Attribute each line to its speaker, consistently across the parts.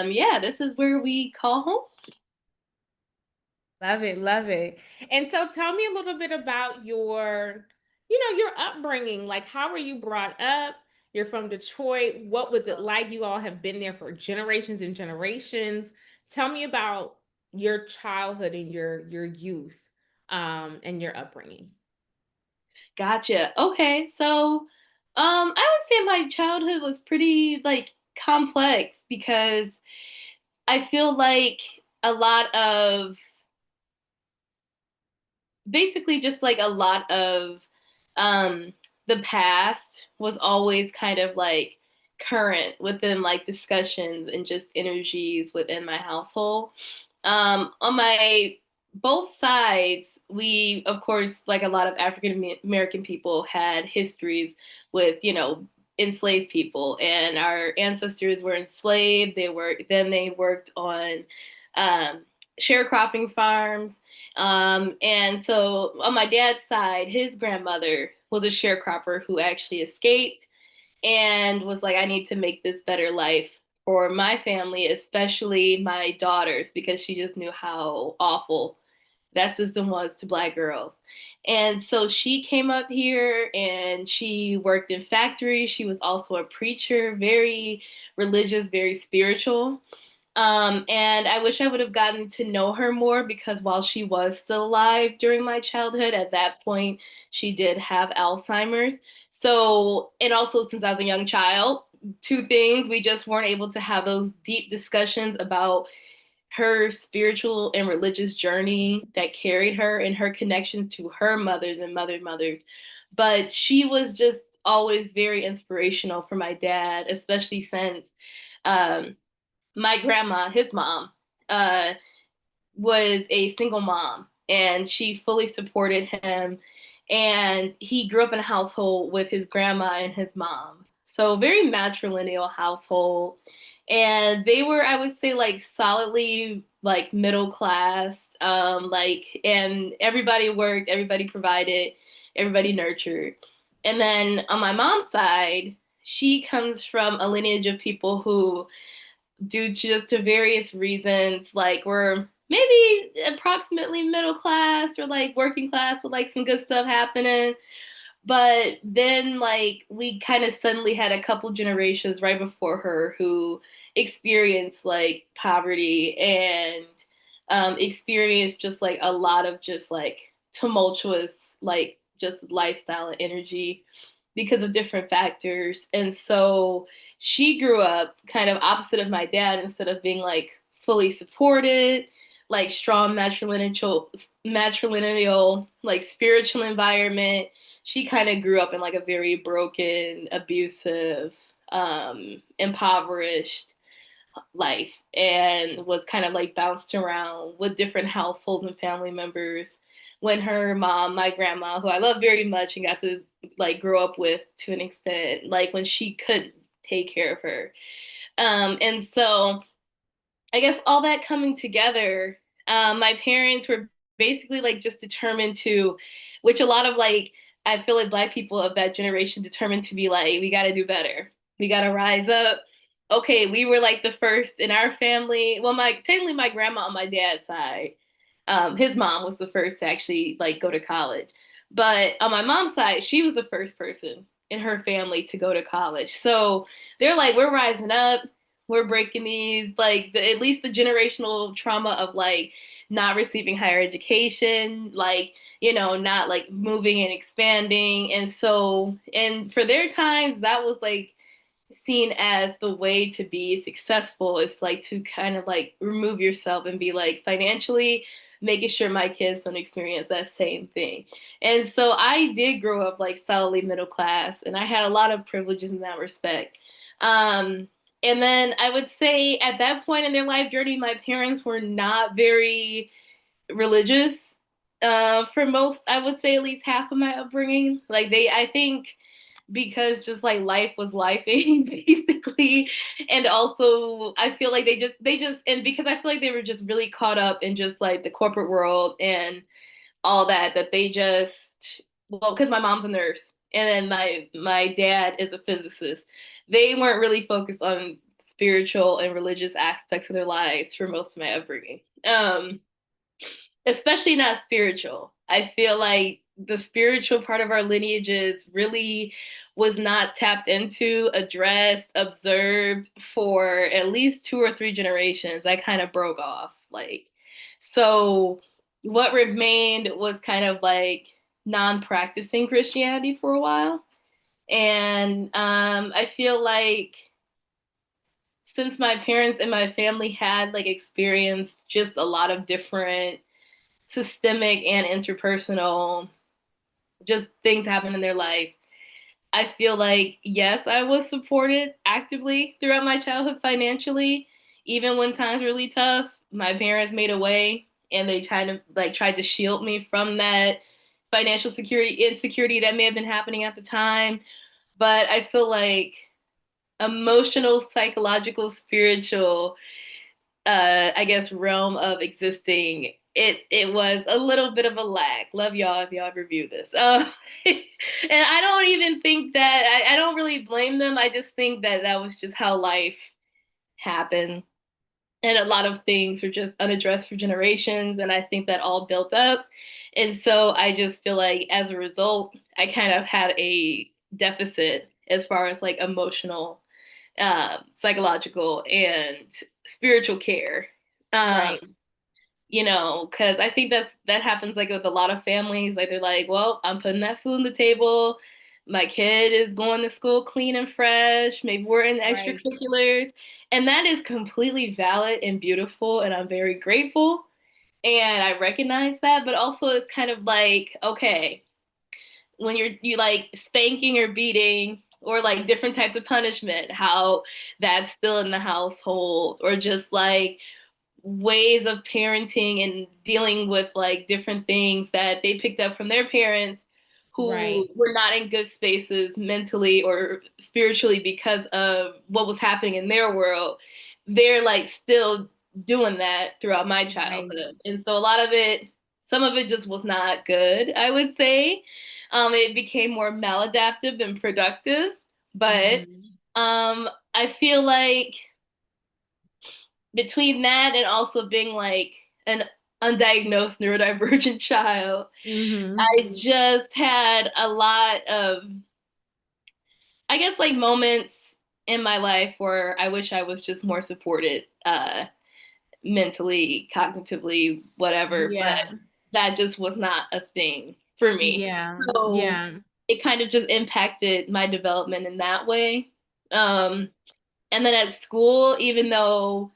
Speaker 1: yeah, this is where we call home.
Speaker 2: Love it, love it. And so tell me a little bit about your upbringing. Like, how were you brought up? You're from Detroit. What was it like? You all have been there for generations and generations. Tell me about your childhood and your youth, and your upbringing.
Speaker 1: Gotcha. Okay, so I would say my childhood was pretty like complex because I feel like a lot of basically just like a lot of um the past was always kind of like current within like discussions and just energies within my household. On my both sides, we of course, like a lot of African American people, had histories with, enslaved people, and our ancestors were enslaved. They worked on um sharecropping farms, and so on my dad's side, his grandmother was a sharecropper who actually escaped and was like, I need to make this better life for my family, especially my daughters, because she just knew how awful that system was to Black girls. And so she came up here and she worked in factories. She was also a preacher, very religious, very spiritual. And I wish I would have gotten to know her more because while she was still alive during my childhood, at that point, she did have Alzheimer's. So, and also since I was a young child, two things, we just weren't able to have those deep discussions about her spiritual and religious journey that carried her and her connection to her mothers and mothers. But she was just always very inspirational for my dad, especially since um, my grandma, his mom, uh, was a single mom and she fully supported him. And he grew up in a household with his grandma and his mom. So, very matrilineal household. And they were, I would say, like solidly like middle class. And everybody worked, everybody provided, everybody nurtured. And then on my mom's side, she comes from a lineage of people who, due just to various reasons, like we're maybe approximately middle class or like working class with like some good stuff happening. But then like we kind of suddenly had a couple generations right before her who experienced like poverty and experienced just like a lot of just like tumultuous like just lifestyle and energy because of different factors. And so she grew up kind of opposite of my dad. Instead of being like fully supported, like strong matrilineal, like spiritual environment, she kind of grew up in like a very broken, abusive, impoverished life, and was kind of like bounced around with different households and family members. When her mom, my grandma, who I love very much and got to like grow up with to an extent, like when she couldn't take care of her. And so I guess all that coming together, my parents were basically like just determined to, which a lot of like, I feel like Black people of that generation determined to be like, we got to do better. We got to rise up. Okay, we were like the first in our family. Well, technically my grandma on my dad's side, his mom was the first to actually like go to college. But on my mom's side, she was the first person in her family to go to college. So they're like, we're rising up, we're breaking these, like at least the generational trauma of like not receiving higher education, like, not like moving and expanding. And so, and for their times, that was like seen as the way to be successful. It's like to kind of like remove yourself and be like financially making sure my kids don't experience that same thing. And so I did grow up like solidly middle class and I had a lot of privileges in that respect. And then I would say at that point in their life journey, my parents were not very religious. For most, I would say at least half of my upbringing. Like I think because just like life was lifing basically, and also I feel like and because I feel like they were just really caught up in just like the corporate world and all that they just, well, because my mom's a nurse and then my dad is a physicist, they weren't really focused on spiritual and religious aspects of their lives for most of my upbringing. Especially not spiritual. I feel like the spiritual part of our lineages really was not tapped into, addressed, observed for at least 2 or 3 generations. I kind of broke off. So what remained was kind of like non-practicing Christianity for a while. And I feel like since my parents and my family had like experienced just a lot of different systemic and interpersonal just things happen in their life. I feel like yes, I was supported actively throughout my childhood financially, even when times were really tough. My parents made a way and they kind of like tried to shield me from that financial security insecurity that may have been happening at the time. But I feel like emotional, psychological, spiritual I guess realm of existing, it was a little bit of a lag. Love y'all if y'all ever view this. And I don't even think that I don't really blame them. I just think that that was just how life happened. And a lot of things were just unaddressed for generations, and I think that all built up. And so I just feel like as a result, I kind of had a deficit as far as like emotional, psychological, and spiritual care. Um,
Speaker 2: Right.
Speaker 1: because I think that happens like with a lot of families. Like they're like, well, I'm putting that food on the table. My kid is going to school clean and fresh. Maybe we're in
Speaker 2: Right.
Speaker 1: extracurriculars. And that is completely valid and beautiful. And I'm very grateful. And I recognize that. But also, it's kind of like, okay, when you like spanking or beating or like different types of punishment, how that's still in the household, or just like ways of parenting and dealing with like different things that they picked up from their parents who
Speaker 2: Right.
Speaker 1: were not in good spaces mentally or spiritually because of what was happening in their world. They're like still doing that throughout my
Speaker 2: Right.
Speaker 1: childhood. And so a lot of it, some of it just was not good, I would say. It became more maladaptive than productive. But
Speaker 2: Mm-hmm.
Speaker 1: I feel like between that and also being like an undiagnosed neurodivergent child,
Speaker 2: Mm-hmm.
Speaker 1: I just had a lot of, I guess, like moments in my life where I wish I was just more supported, mentally, cognitively, whatever, but
Speaker 2: Yeah.
Speaker 1: that just was not a thing for me.
Speaker 2: Yeah.
Speaker 1: So
Speaker 2: Yeah.
Speaker 1: it kind of just impacted my development in that way. Um, and then at school, even though,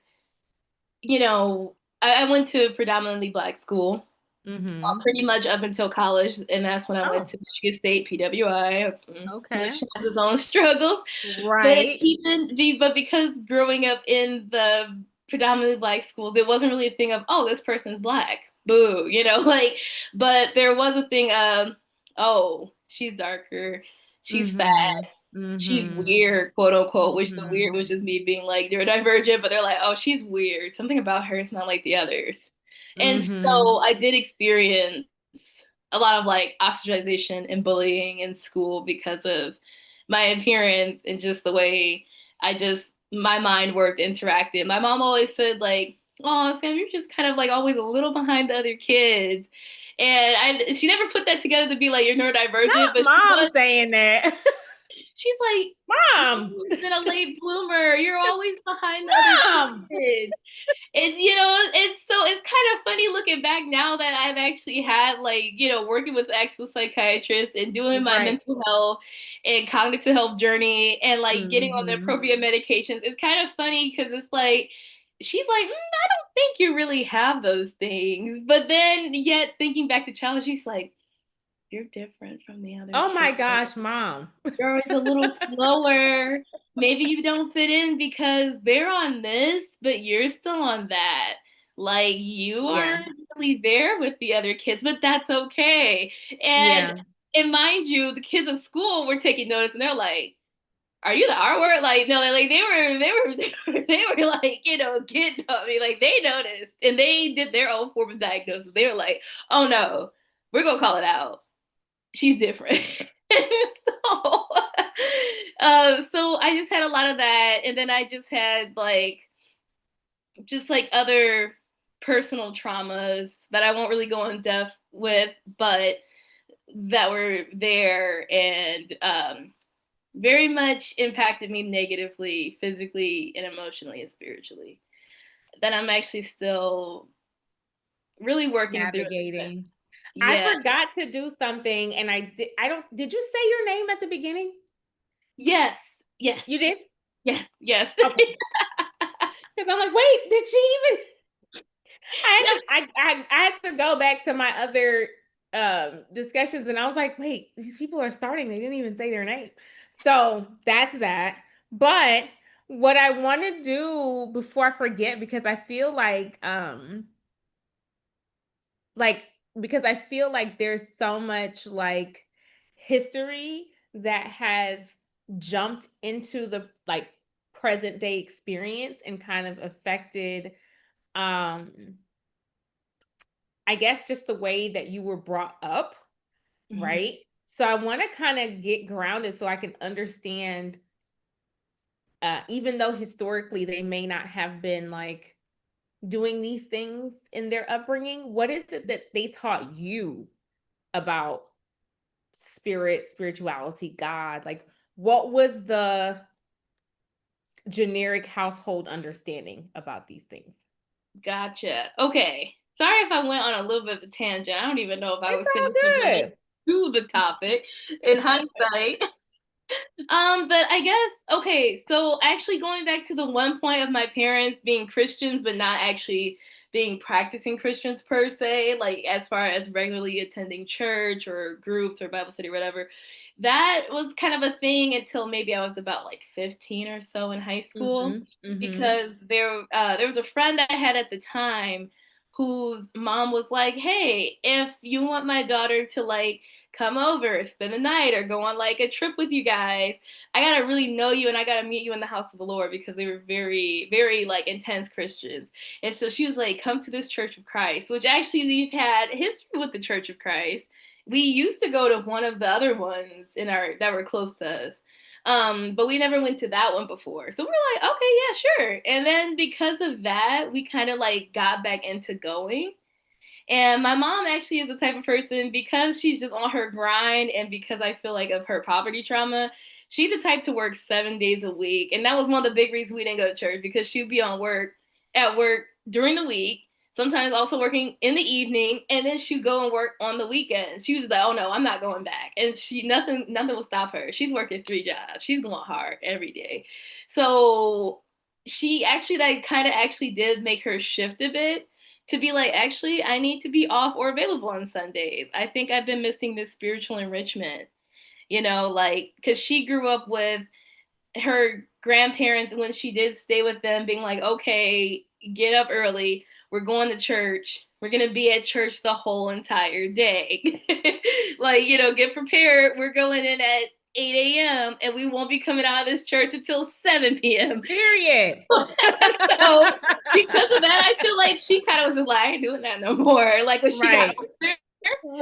Speaker 1: I went to a predominantly Black school
Speaker 2: Mm-hmm.
Speaker 1: pretty much up until college, and that's when I went
Speaker 2: Oh,
Speaker 1: to Michigan State, PWI,
Speaker 2: okay.
Speaker 1: which has its own struggles.
Speaker 2: Right.
Speaker 1: But because growing up in the predominantly Black schools, it wasn't really a thing of, oh, this person's Black, boo, like. But there was a thing of, oh, she's darker, she's fat,
Speaker 2: Mm-hmm.
Speaker 1: she's
Speaker 2: Mm-hmm.
Speaker 1: weird, quote unquote, which the
Speaker 2: Mm-hmm.
Speaker 1: weird was just me being like neurodivergent, but they're like, oh, she's weird. Something about her is not like the others. And
Speaker 2: Mm-hmm.
Speaker 1: so I did experience a lot of like ostracization and bullying in school because of my appearance and just the way my mind worked, interacted. My mom always said like, oh, Sam, you're just kind of like always a little behind the other kids. And she never put that together to be like you're neurodivergent,
Speaker 2: Not
Speaker 1: but she
Speaker 2: mom
Speaker 1: was
Speaker 2: saying that.
Speaker 1: She's like, you've
Speaker 2: Mom.
Speaker 1: always been a late bloomer. You're always behind the other
Speaker 2: Mom.
Speaker 1: kids. And it's kind of funny looking back now that I've actually had like, working with actual psychiatrists and doing my
Speaker 2: Right.
Speaker 1: mental health and cognitive health journey and like getting on the
Speaker 2: Mm-hmm.
Speaker 1: appropriate medications. It's kind of funny because it's like she's like, I don't think you really have those things. But then yet thinking back to childhood, she's like, you're different from the other
Speaker 2: Oh my
Speaker 1: kids.
Speaker 2: gosh, mom.
Speaker 1: You're always a little slower. Maybe you don't fit in because they're on this, but you're still on that. Like you
Speaker 2: Yeah.
Speaker 1: aren't really there with the other kids, but that's okay. And
Speaker 2: Yeah.
Speaker 1: and mind you, the kids at school were taking notice and they're like, are you the R word? Like, no, like they were like, getting on me. Like they noticed and they did their own form of diagnosis. They were like, oh no, we're gonna call it out. She's different. so, so I just had a lot of that, and then I just had like other personal traumas that I won't really go in depth with, but that were there and very much impacted me negatively, physically and emotionally and spiritually. That I'm actually still really working through it.
Speaker 2: Navigating. I
Speaker 1: Yeah.
Speaker 2: forgot to do something and I don't did you say your name at the beginning?
Speaker 1: Yes. Yes.
Speaker 2: You did?
Speaker 1: Yes. Yes.
Speaker 2: Okay. Because I'm like, wait, did she even
Speaker 1: No.
Speaker 2: I had to go back to my other discussions and I was like, wait, these people are starting. They didn't even say their name. So that's that. But what I want to do before I forget, because I feel like because I feel like there's so much like history that has jumped into the like present day experience and kind of affected um I guess just the way that you were brought up,
Speaker 1: Mhm.
Speaker 2: right? So I want to kind of get grounded so I can understand even though historically they may not have been like doing these things in their upbringing, what is it that they taught you about spirit, spirituality, God? Like, what was the generic household understanding about these things?
Speaker 1: Gotcha. Okay. Sorry if I went on a little bit of a tangent. I don't even know if I
Speaker 2: It's
Speaker 1: was
Speaker 2: all
Speaker 1: finished relating
Speaker 2: good.
Speaker 1: to the topic in hindsight. But I guess okay, so actually going back to the one point of my parents being Christians but not actually being practicing Christians per se, like as far as regularly attending church or groups or Bible study or whatever, that was kind of a thing until maybe I was about like 15 or so in high school
Speaker 2: Mm-hmm. Mm-hmm.
Speaker 1: because there was a friend I had at the time whose mom was like, "Hey, if you want my daughter to like come over, spend the night, or go on like a trip with you guys, I gotta really know you and I gotta meet you in the house of the Lord," because they were very, very like intense Christians. And so she was like, "Come to this Church of Christ," which actually we've had history with the Church of Christ. We used to go to one of the other ones in our that were close to us. But we never went to that one before. So we were like, okay, yeah, sure. And then because of that, we kind of like got back into going. And my mom actually is the type of person, because she's just on her grind and because I feel like of her poverty trauma, she's the type to work 7 days a week. And that was one of the big reasons we didn't go to church, because she'd be at work during the week, sometimes also working in the evening, and then she'd go and work on the weekends. She was like, "Oh no, I'm not going back." And nothing will stop her. She's working 3 jobs. She's going hard every day. So she actually like kind of actually did make her shift a bit to be like, actually, I need to be off or available on Sundays. I think I've been missing this spiritual enrichment, like, because she grew up with her grandparents when she did stay with them being like, okay, get up early. We're going to church. We're going to be at church the whole entire day. Like, get prepared. We're going in at 8 a.m. and we won't be coming out of this church until 7 p.m.
Speaker 2: Period.
Speaker 1: So because of that, I feel like she kind of was just like, I ain't doing that no more. Like when she got
Speaker 2: Right.
Speaker 1: older, but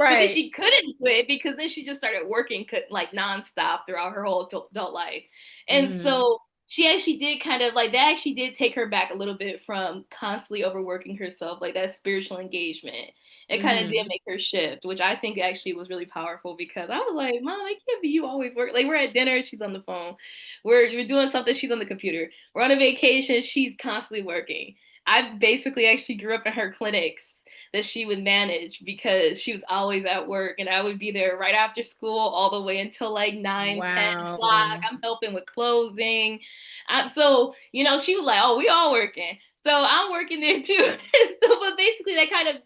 Speaker 1: then
Speaker 2: Right.
Speaker 1: she couldn't do it because then she just started working like nonstop throughout her whole adult life. And
Speaker 2: Mm-hmm.
Speaker 1: so she actually did kind of like that actually did take her back a little bit from constantly overworking herself, like that spiritual engagement. It kind of did
Speaker 2: Mm-hmm.
Speaker 1: make her shift, which I think actually was really powerful because I was like, Mom, I can't be you always work. Like we're at dinner, she's on the phone. We're doing something, she's on the computer. We're on a vacation, she's constantly working. I basically actually grew up in her clinics that she would manage because she was always at work and I would be there right after school all the way until like 9, 10 o'clock.
Speaker 2: Wow.
Speaker 1: I'm helping with closing. So, she was like, oh, we all working. So I'm working there too. But basically that kind of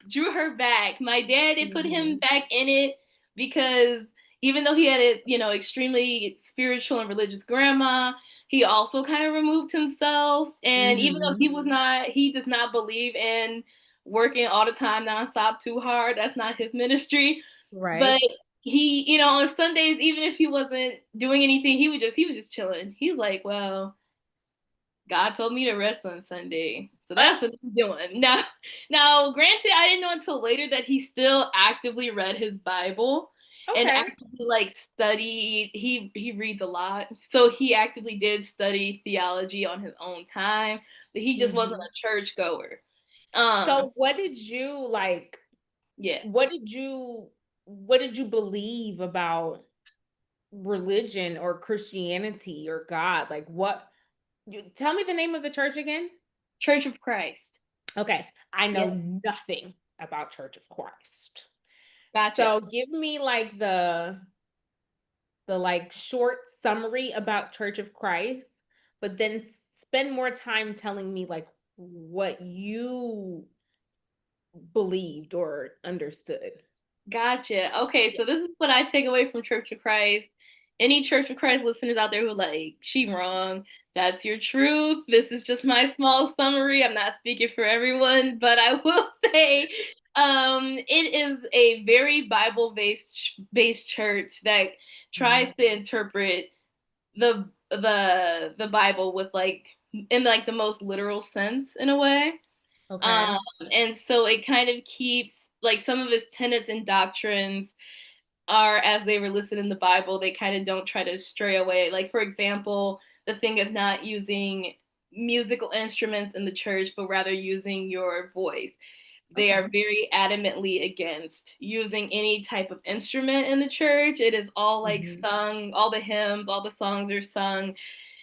Speaker 1: drew her back. My dad, it put him
Speaker 2: Mm-hmm.
Speaker 1: back in it because even though he had a, extremely spiritual and religious grandma, he also kind of removed himself. And even though
Speaker 2: Mm-hmm.
Speaker 1: he does not believe in working all the time nonstop too hard. That's not his ministry. But
Speaker 2: Right.
Speaker 1: he, on Sundays, even if he wasn't doing anything, he was just chilling. He's like, well, God told me to rest on Sunday. So that's what I'm doing. Now, granted, I didn't know until later that he still actively read his Bible. and
Speaker 2: Okay.
Speaker 1: actively like studied. He reads a lot, so he actively did study theology on his own time, but he just wasn't
Speaker 2: Hmm.
Speaker 1: a church goer.
Speaker 2: So what did you like?
Speaker 1: Yeah,
Speaker 2: What did you what did you believe about religion or Christianity or God? Like tell me the name of the church again?
Speaker 1: Church of Christ.
Speaker 2: Okay. I know
Speaker 1: Yeah,
Speaker 2: nothing about Church of Christ.
Speaker 1: gotcha.
Speaker 2: So give me like the like short summary about Church of Christ, but then spend more time telling me like what you believed or understood.
Speaker 1: Gotcha. Okay,
Speaker 2: Yeah.
Speaker 1: so this is what I take away from Church of Christ. Any Church of Christ listeners out there who like, she wrong. That's your truth. This is just my small summary. I'm not speaking for everyone, but I will say it is a very Bible based church that tries
Speaker 2: Mhm.
Speaker 1: to interpret the Bible with like in like the most literal sense in a way. Um,
Speaker 2: Okay.
Speaker 1: and so it kind of keeps like some of his tenets and doctrines are as they were listed in the Bible, they kind of don't try to stray away. Like, for example, the thing of not using musical instruments in the church, but rather using your voice. They are
Speaker 2: Okay.
Speaker 1: very adamantly against using any type of instrument in the church. It is all like
Speaker 2: Hmm.
Speaker 1: sung, all the hymns, all the songs are sung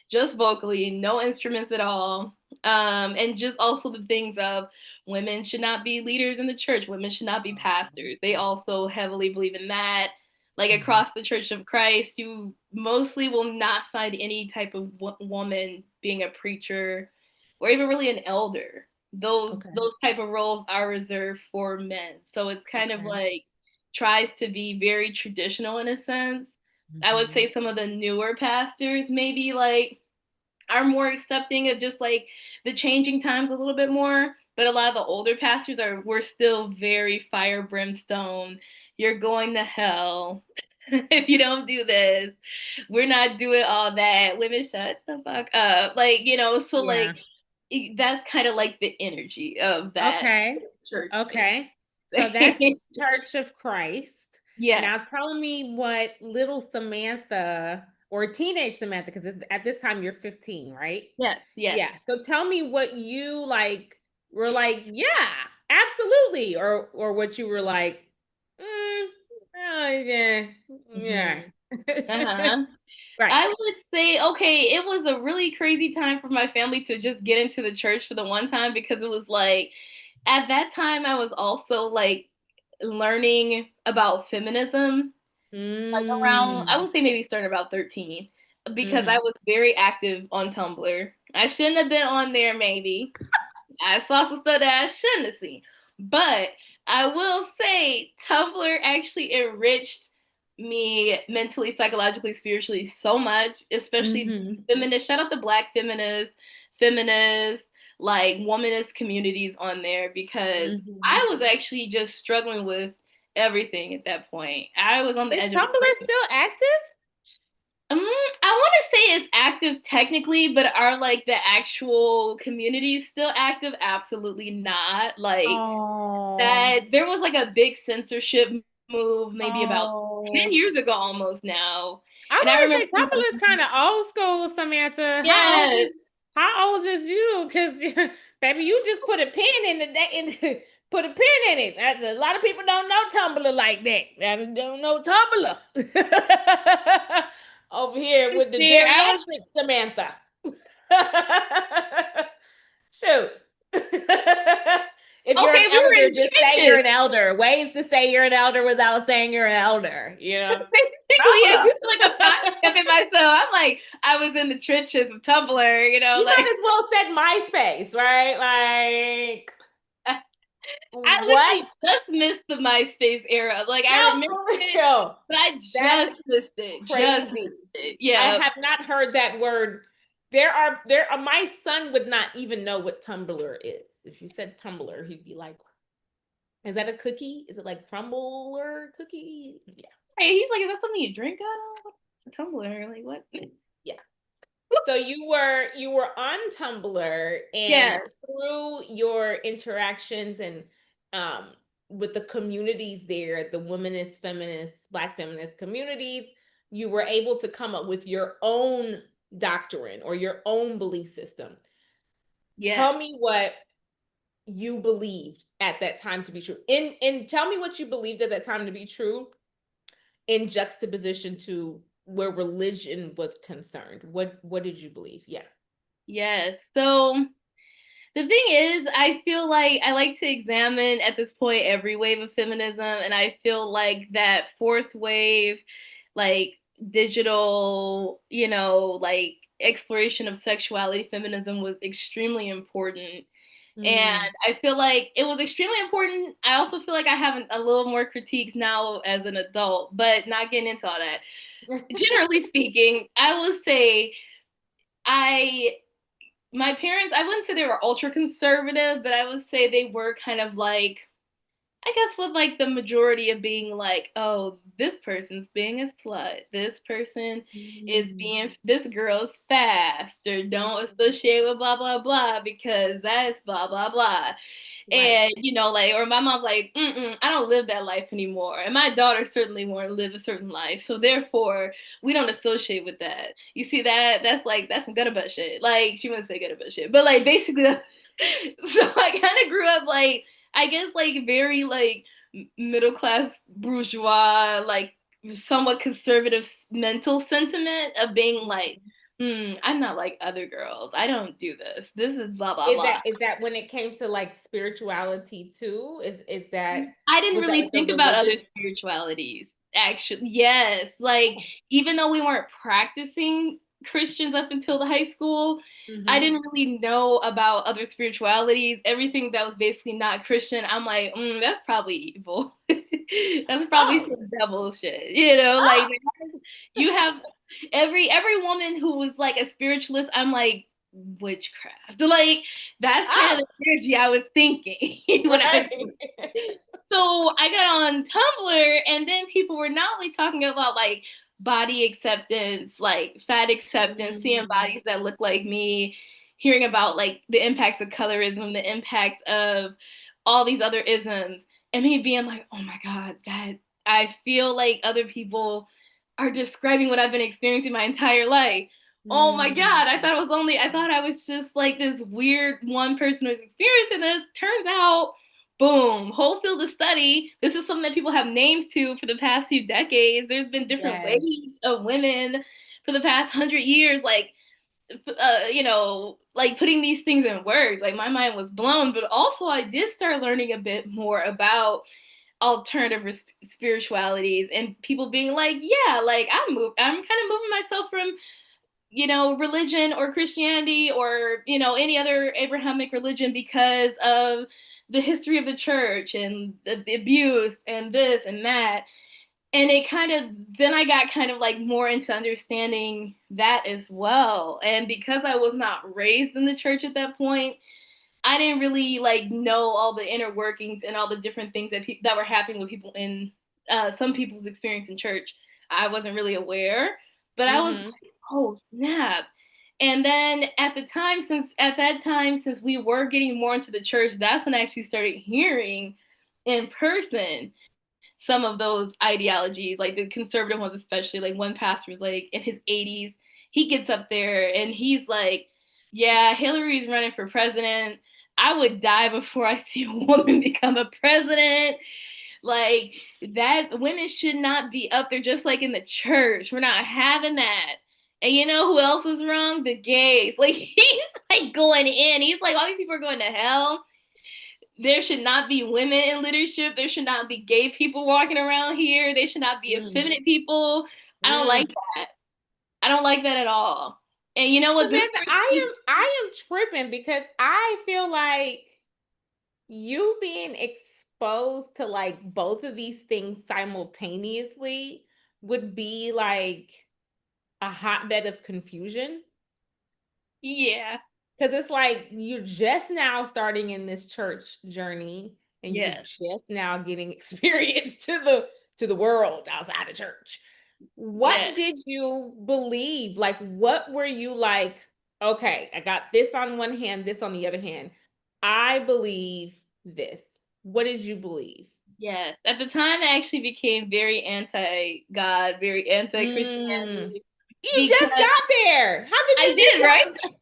Speaker 1: just vocally, no instruments at all. And just also the things of women should not be leaders in the church, women should not be pastors. They also heavily believe in that. Like
Speaker 2: Hmm.
Speaker 1: across the Church of Christ, you mostly will not find any type of woman being a preacher or even really an elder.
Speaker 2: Okay.
Speaker 1: Those type of roles are reserved for men. So it's kind of
Speaker 2: Okay.
Speaker 1: like tries to be very traditional in a sense. I would
Speaker 2: Hmm.
Speaker 1: say some of the newer pastors maybe like are more accepting of just like the changing times a little bit more. But a lot of the older pastors are we're still very fire brimstone. You're going to hell if you don't do this. We're not doing all that. Women shut the fuck up. Like, so
Speaker 2: Yeah.
Speaker 1: like that's kind of like the energy of that
Speaker 2: Okay.
Speaker 1: church
Speaker 2: Okay. So
Speaker 1: space.
Speaker 2: that's Church of Christ.
Speaker 1: Yes,
Speaker 2: Now tell me what little Samantha or teenage Samantha, because at this time you're 15, right?
Speaker 1: yes, yes.
Speaker 2: Yeah. So tell me what you like were like, yeah, absolutely. Or what you were like, oh, yeah, yeah.
Speaker 1: Hmm. Uh-huh.
Speaker 2: Right.
Speaker 1: I would say, okay, it was a really crazy time for my family to just get into the church for the one time because it was like at that time I was also like learning about feminism, like around I
Speaker 2: Mm.
Speaker 1: would say maybe starting about 13 because I
Speaker 2: Hmm.
Speaker 1: was very active on Tumblr. I shouldn't have been on there maybe. I saw some stuff that I shouldn't have seen. But I will say Tumblr actually enriched me mentally, psychologically, spiritually so much, especially
Speaker 2: Hmm.
Speaker 1: feminists. Shout out to Black feminists, like womanist communities on there because
Speaker 2: Hmm.
Speaker 1: I was actually just struggling with everything at that point. I was on the
Speaker 2: Is
Speaker 1: edge of a
Speaker 2: Tumblr
Speaker 1: breakup.
Speaker 2: still active?
Speaker 1: I want to say it's active technically, but are like the actual communities still active? Absolutely not. Like
Speaker 2: Oh,
Speaker 1: that, there was like a big censorship move maybe about 10
Speaker 2: oh.
Speaker 1: years ago almost now.
Speaker 2: I was
Speaker 1: And I
Speaker 2: gonna say
Speaker 1: remember,
Speaker 2: Tumblr is kind of old school, Samantha.
Speaker 1: yes,
Speaker 2: How old is you? Because baby, you just put a pin in put a pin in it. A lot of people don't know Tumblr like that. They don't know Tumblr. Over here with the
Speaker 1: dear, I was,
Speaker 2: geriatric Samantha. Shoot. If you're
Speaker 1: okay,
Speaker 2: an
Speaker 1: we were
Speaker 2: elder,
Speaker 1: in
Speaker 2: just say you're
Speaker 1: trenches.
Speaker 2: an elder. Ways to say you're an elder without saying you're an elder, you know?
Speaker 1: Basically, I
Speaker 2: Tumblr.
Speaker 1: just feel like I'm time stepping myself. I'm like, I was in the trenches of Tumblr,
Speaker 2: You
Speaker 1: like
Speaker 2: might as well said MySpace, right? Like,
Speaker 1: I
Speaker 2: what?
Speaker 1: literally just missed the MySpace era. Like I
Speaker 2: No,
Speaker 1: remember
Speaker 2: for
Speaker 1: it,
Speaker 2: real.
Speaker 1: but I
Speaker 2: That's
Speaker 1: just missed it. Just
Speaker 2: crazy.
Speaker 1: missed it.
Speaker 2: I
Speaker 1: Yeah.
Speaker 2: have not heard that word. My son would not even know what Tumblr is. If you said Tumblr, he'd be like, is that a cookie? Is it like crumble or cookie? Yeah.
Speaker 1: Hey, he's like, is that something you drink out of? A tumbler? Like what?
Speaker 2: Yeah. So you were on Tumblr, and
Speaker 1: Yeah.
Speaker 2: through your interactions and um with the communities there, the womanist, feminist, Black feminist communities, you were able to come up with your own doctrine or your own belief system.
Speaker 1: Yes.
Speaker 2: Tell me what you believed at that time to be true. And tell me what you believed at that time to be true in juxtaposition to where religion was concerned. What did you believe? Yeah.
Speaker 1: Yes. So the thing is, I feel like I like to examine at this point every wave of feminism, and I feel like that fourth wave, like digital, like exploration of sexuality, feminism was extremely important. And
Speaker 2: Mm.
Speaker 1: I feel like it was extremely important. I also feel like I have a little more critiques now as an adult, but not getting into all that. Generally speaking, I would say I my parents, I wouldn't say they were ultra conservative, but I would say they were kind of like, I guess with like the majority of being like, oh, this person's being a slut. This person is
Speaker 2: Mm.
Speaker 1: being, this girl's fast, or don't associate with blah, blah, blah, because that's blah, blah, blah.
Speaker 2: Right.
Speaker 1: And, like, or my mom's like, I don't live that life anymore. And my daughter certainly won't live a certain life. So therefore, we don't associate with that. You see that? That's like, that's some gutter butt shit. Like, she wouldn't say gutter butt shit, but like, basically, so I kind of grew up like, I guess, like, very like middle class bourgeois, like somewhat conservative mental sentiment of being like, I'm not like other girls. I don't do this. This is blah, blah,
Speaker 2: Is
Speaker 1: blah.
Speaker 2: that when it came to like spirituality too? Is that
Speaker 1: I didn't
Speaker 2: was that
Speaker 1: really
Speaker 2: like a
Speaker 1: think about other
Speaker 2: religious?
Speaker 1: spiritualities. Actually, yes. Like, even though we weren't practicing Christians up until the high school, I
Speaker 2: Mm-hmm.
Speaker 1: didn't really know about other spiritualities. Everything that was basically not Christian, I'm like, that's probably evil. That's probably
Speaker 2: Oh,
Speaker 1: some devil shit. Like,
Speaker 2: oh,
Speaker 1: you have every woman who was like a spiritualist, I'm like, witchcraft. Like, that's kind
Speaker 2: oh,
Speaker 1: of the energy I was thinking when I
Speaker 2: right.
Speaker 1: so I got on Tumblr, and then people were not only talking about like body acceptance, like fat acceptance, seeing
Speaker 2: Mm.
Speaker 1: bodies that look like me, hearing about like the impacts of colorism, the impacts of all these other isms, and me being like, oh my God, that I feel like other people are describing what I've been experiencing my entire life. Oh my
Speaker 2: Mm.
Speaker 1: God, I thought I was just like this weird one person who's experiencing this. Turns out, boom, whole field of study. This is something that people have names to for the past few decades. There's been different
Speaker 2: Yes.
Speaker 1: waves of women for the past 100 years, like putting these things in words. Like, my mind was blown, but also I did start learning a bit more about alternative spiritualities and people being like, yeah, like I'm kind of moving myself from religion or Christianity or, any other Abrahamic religion because of the history of the church and the abuse and this and that. And it kind of, then I got kind of like more into understanding that as well. And because I was not raised in the church at that point, I didn't really like know all the inner workings and all the different things that were happening with people in some people's experience in church. I wasn't really aware, but I was
Speaker 2: Mm-hmm.
Speaker 1: like, oh snap. And then at that time, since we were getting more into the church, that's when I actually started hearing in person some of those ideologies, like the conservative ones, especially. Like, one pastor was like in his 80s, he gets up there and he's like, yeah, Hillary's running for president. I would die before I see a woman become a president. Like, that women should not be up there, just like in the church. We're not having that. And you know who else is wrong? The gays. Like, he's like going in. He's like, all these people are going to hell. There should not be women in leadership. There should not be gay people walking around here. They should not be
Speaker 2: Mm.
Speaker 1: effeminate people. I don't
Speaker 2: Mm.
Speaker 1: like that. I don't like that at all. And you know what? This
Speaker 2: Samantha,
Speaker 1: person,
Speaker 2: I am tripping because I feel like you being exposed to like both of these things simultaneously would be like a hotbed of confusion.
Speaker 1: yeah,
Speaker 2: Because it's like you're just now starting in this church journey and you're
Speaker 1: yes,
Speaker 2: just now getting experience to the world outside of church. What
Speaker 1: yes.
Speaker 2: did you believe? Like what were you like, okay, I got this on one hand, this on the other hand. I believe this. What did you believe?
Speaker 1: Yes. At the time, I actually became very anti-God, very
Speaker 2: Mm.
Speaker 1: anti-Christianity
Speaker 2: You just
Speaker 1: because
Speaker 2: got there. How could
Speaker 1: I
Speaker 2: you
Speaker 1: did, right?
Speaker 2: just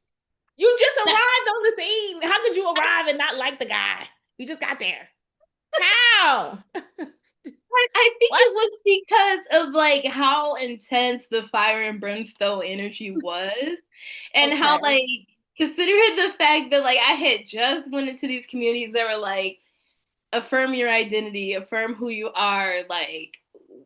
Speaker 2: you just arrived on the scene? How could you arrive and not like the guy? You just got there. How?
Speaker 1: I think it
Speaker 2: What?
Speaker 1: was because of like how intense the fire and brimstone energy was, and how
Speaker 2: Okay.
Speaker 1: like considering the fact that like I had just went into these communities that were like affirm your identity, affirm who you are, like,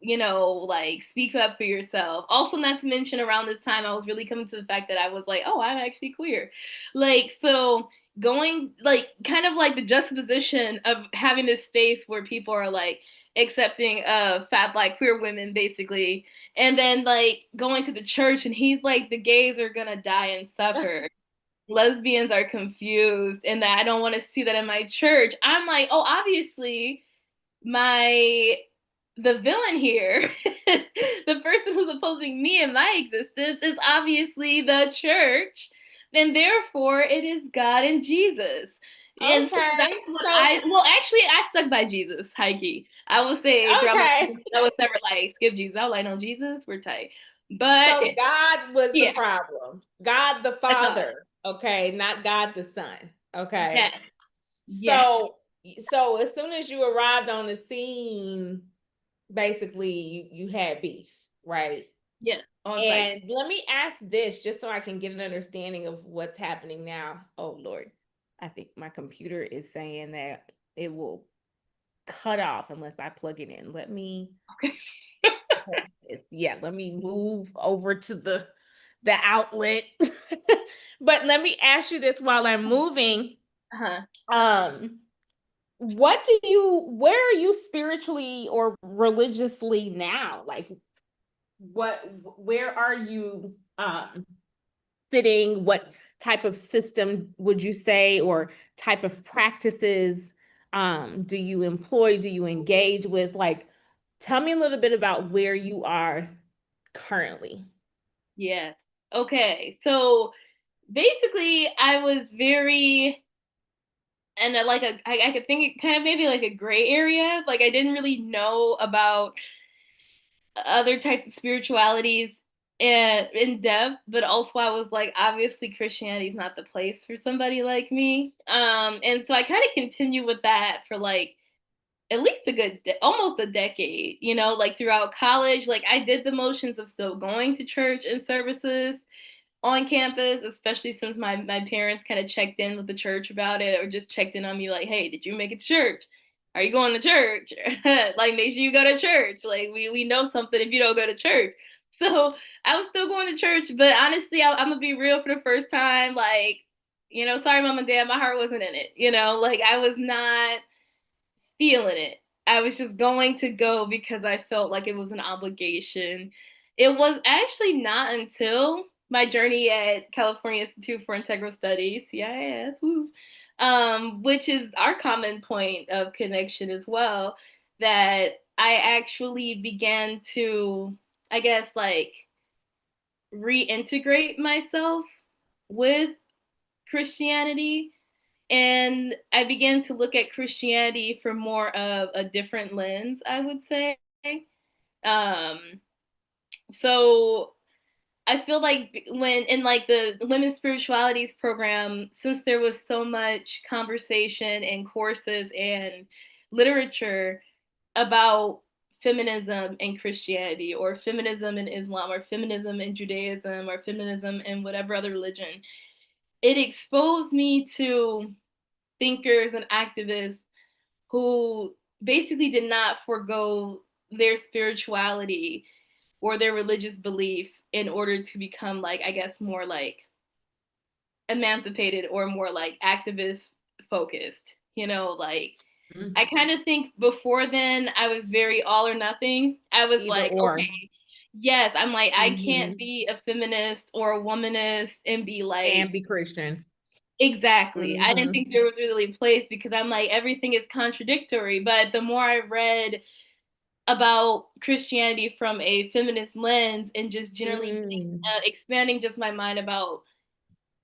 Speaker 1: like speak up for yourself. Also, not to mention, around this time, I was really coming to the fact that I was like, oh, I'm actually queer. Like, so going, like, kind of like the juxtaposition of having this space where people are like accepting fat black queer women, basically, and then like going to the church and he's like, the gays are gonna die and suffer, lesbians are confused, and that I don't want to see that in my church. I'm like, oh, obviously my the villain here, the person who's opposing me in my existence is obviously the church, and therefore it is God and Jesus. And so
Speaker 2: Okay.
Speaker 1: that's what
Speaker 2: So,
Speaker 1: actually I stuck by Jesus, high key. I would say throughout my
Speaker 2: okay.
Speaker 1: life, I was never like skip Jesus. I was like, no, Jesus, we're tight. But
Speaker 2: So God was the
Speaker 1: yeah,
Speaker 2: problem. God the
Speaker 1: that's all.
Speaker 2: Father, okay, not God the Son. Okay.
Speaker 1: Yes, yes,
Speaker 2: So so as soon as you arrived on the scene, basically you had beef, right?
Speaker 1: yes, on site.
Speaker 2: And let me ask this just so I can get an understanding of what's happening now. Oh Lord. I think my computer is saying that it will cut off unless I plug it in. Let me
Speaker 1: Okay.
Speaker 2: hold this. Yeah, let me move over to the outlet. But let me ask you this while I'm moving.
Speaker 1: Uh-huh.
Speaker 2: Um, what do you where are you spiritually or religiously now? Like what where are you sitting? What type of system would you say or type of practices do you employ? Do you engage with? Like, tell me a little bit about where you are currently.
Speaker 1: Yes. Okay. So basically, I was very, and like I could think it kind of maybe like a gray area. Like I didn't really know about other types of spiritualities in depth, but also I was like, obviously Christianity is not the place for somebody like me. And so I kind of continued with that for like at least almost a decade, like throughout college. Like I did the motions of still going to church and services on campus, especially since my parents kind of checked in with the church about it, or just checked in on me like, hey, did you make it to church? Are you going to church? Like, make sure you go to church. Like, we know something if you don't go to church. So I was still going to church, but honestly, I'm gonna be real for the first time. Like, sorry, mom and dad, my heart wasn't in it. Like I was not feeling it. I was just going to go because I felt like it was an obligation. It was actually not until my journey at California Institute for Integral Studies, CIS, woo, which is our common point of connection as well, that I actually began to, I guess, like reintegrate myself with Christianity, and I began to look at Christianity from more of a different lens, I would say. Um, so I feel like when in like the women's spiritualities program, since there was so much conversation and courses and literature about feminism and Christianity, or feminism in Islam, or feminism in Judaism, or feminism in whatever other religion, it exposed me to thinkers and activists who basically did not forego their spirituality or their religious beliefs in order to become, like, I guess, more like emancipated or more like activist focused. Like I
Speaker 2: Mhm.
Speaker 1: kind of think before then I was very all or nothing. I was
Speaker 2: Either
Speaker 1: like,
Speaker 2: or.
Speaker 1: okay, yes, I'm like, I can't
Speaker 2: Mhm.
Speaker 1: be a feminist or a womanist and be
Speaker 2: And
Speaker 1: like,
Speaker 2: be Christian.
Speaker 1: exactly. I didn't
Speaker 2: Mhm.
Speaker 1: think there was really a place because I'm like, everything is contradictory. But the more I read about Christianity from a feminist lens and just generally
Speaker 2: Mm.
Speaker 1: expanding just my mind about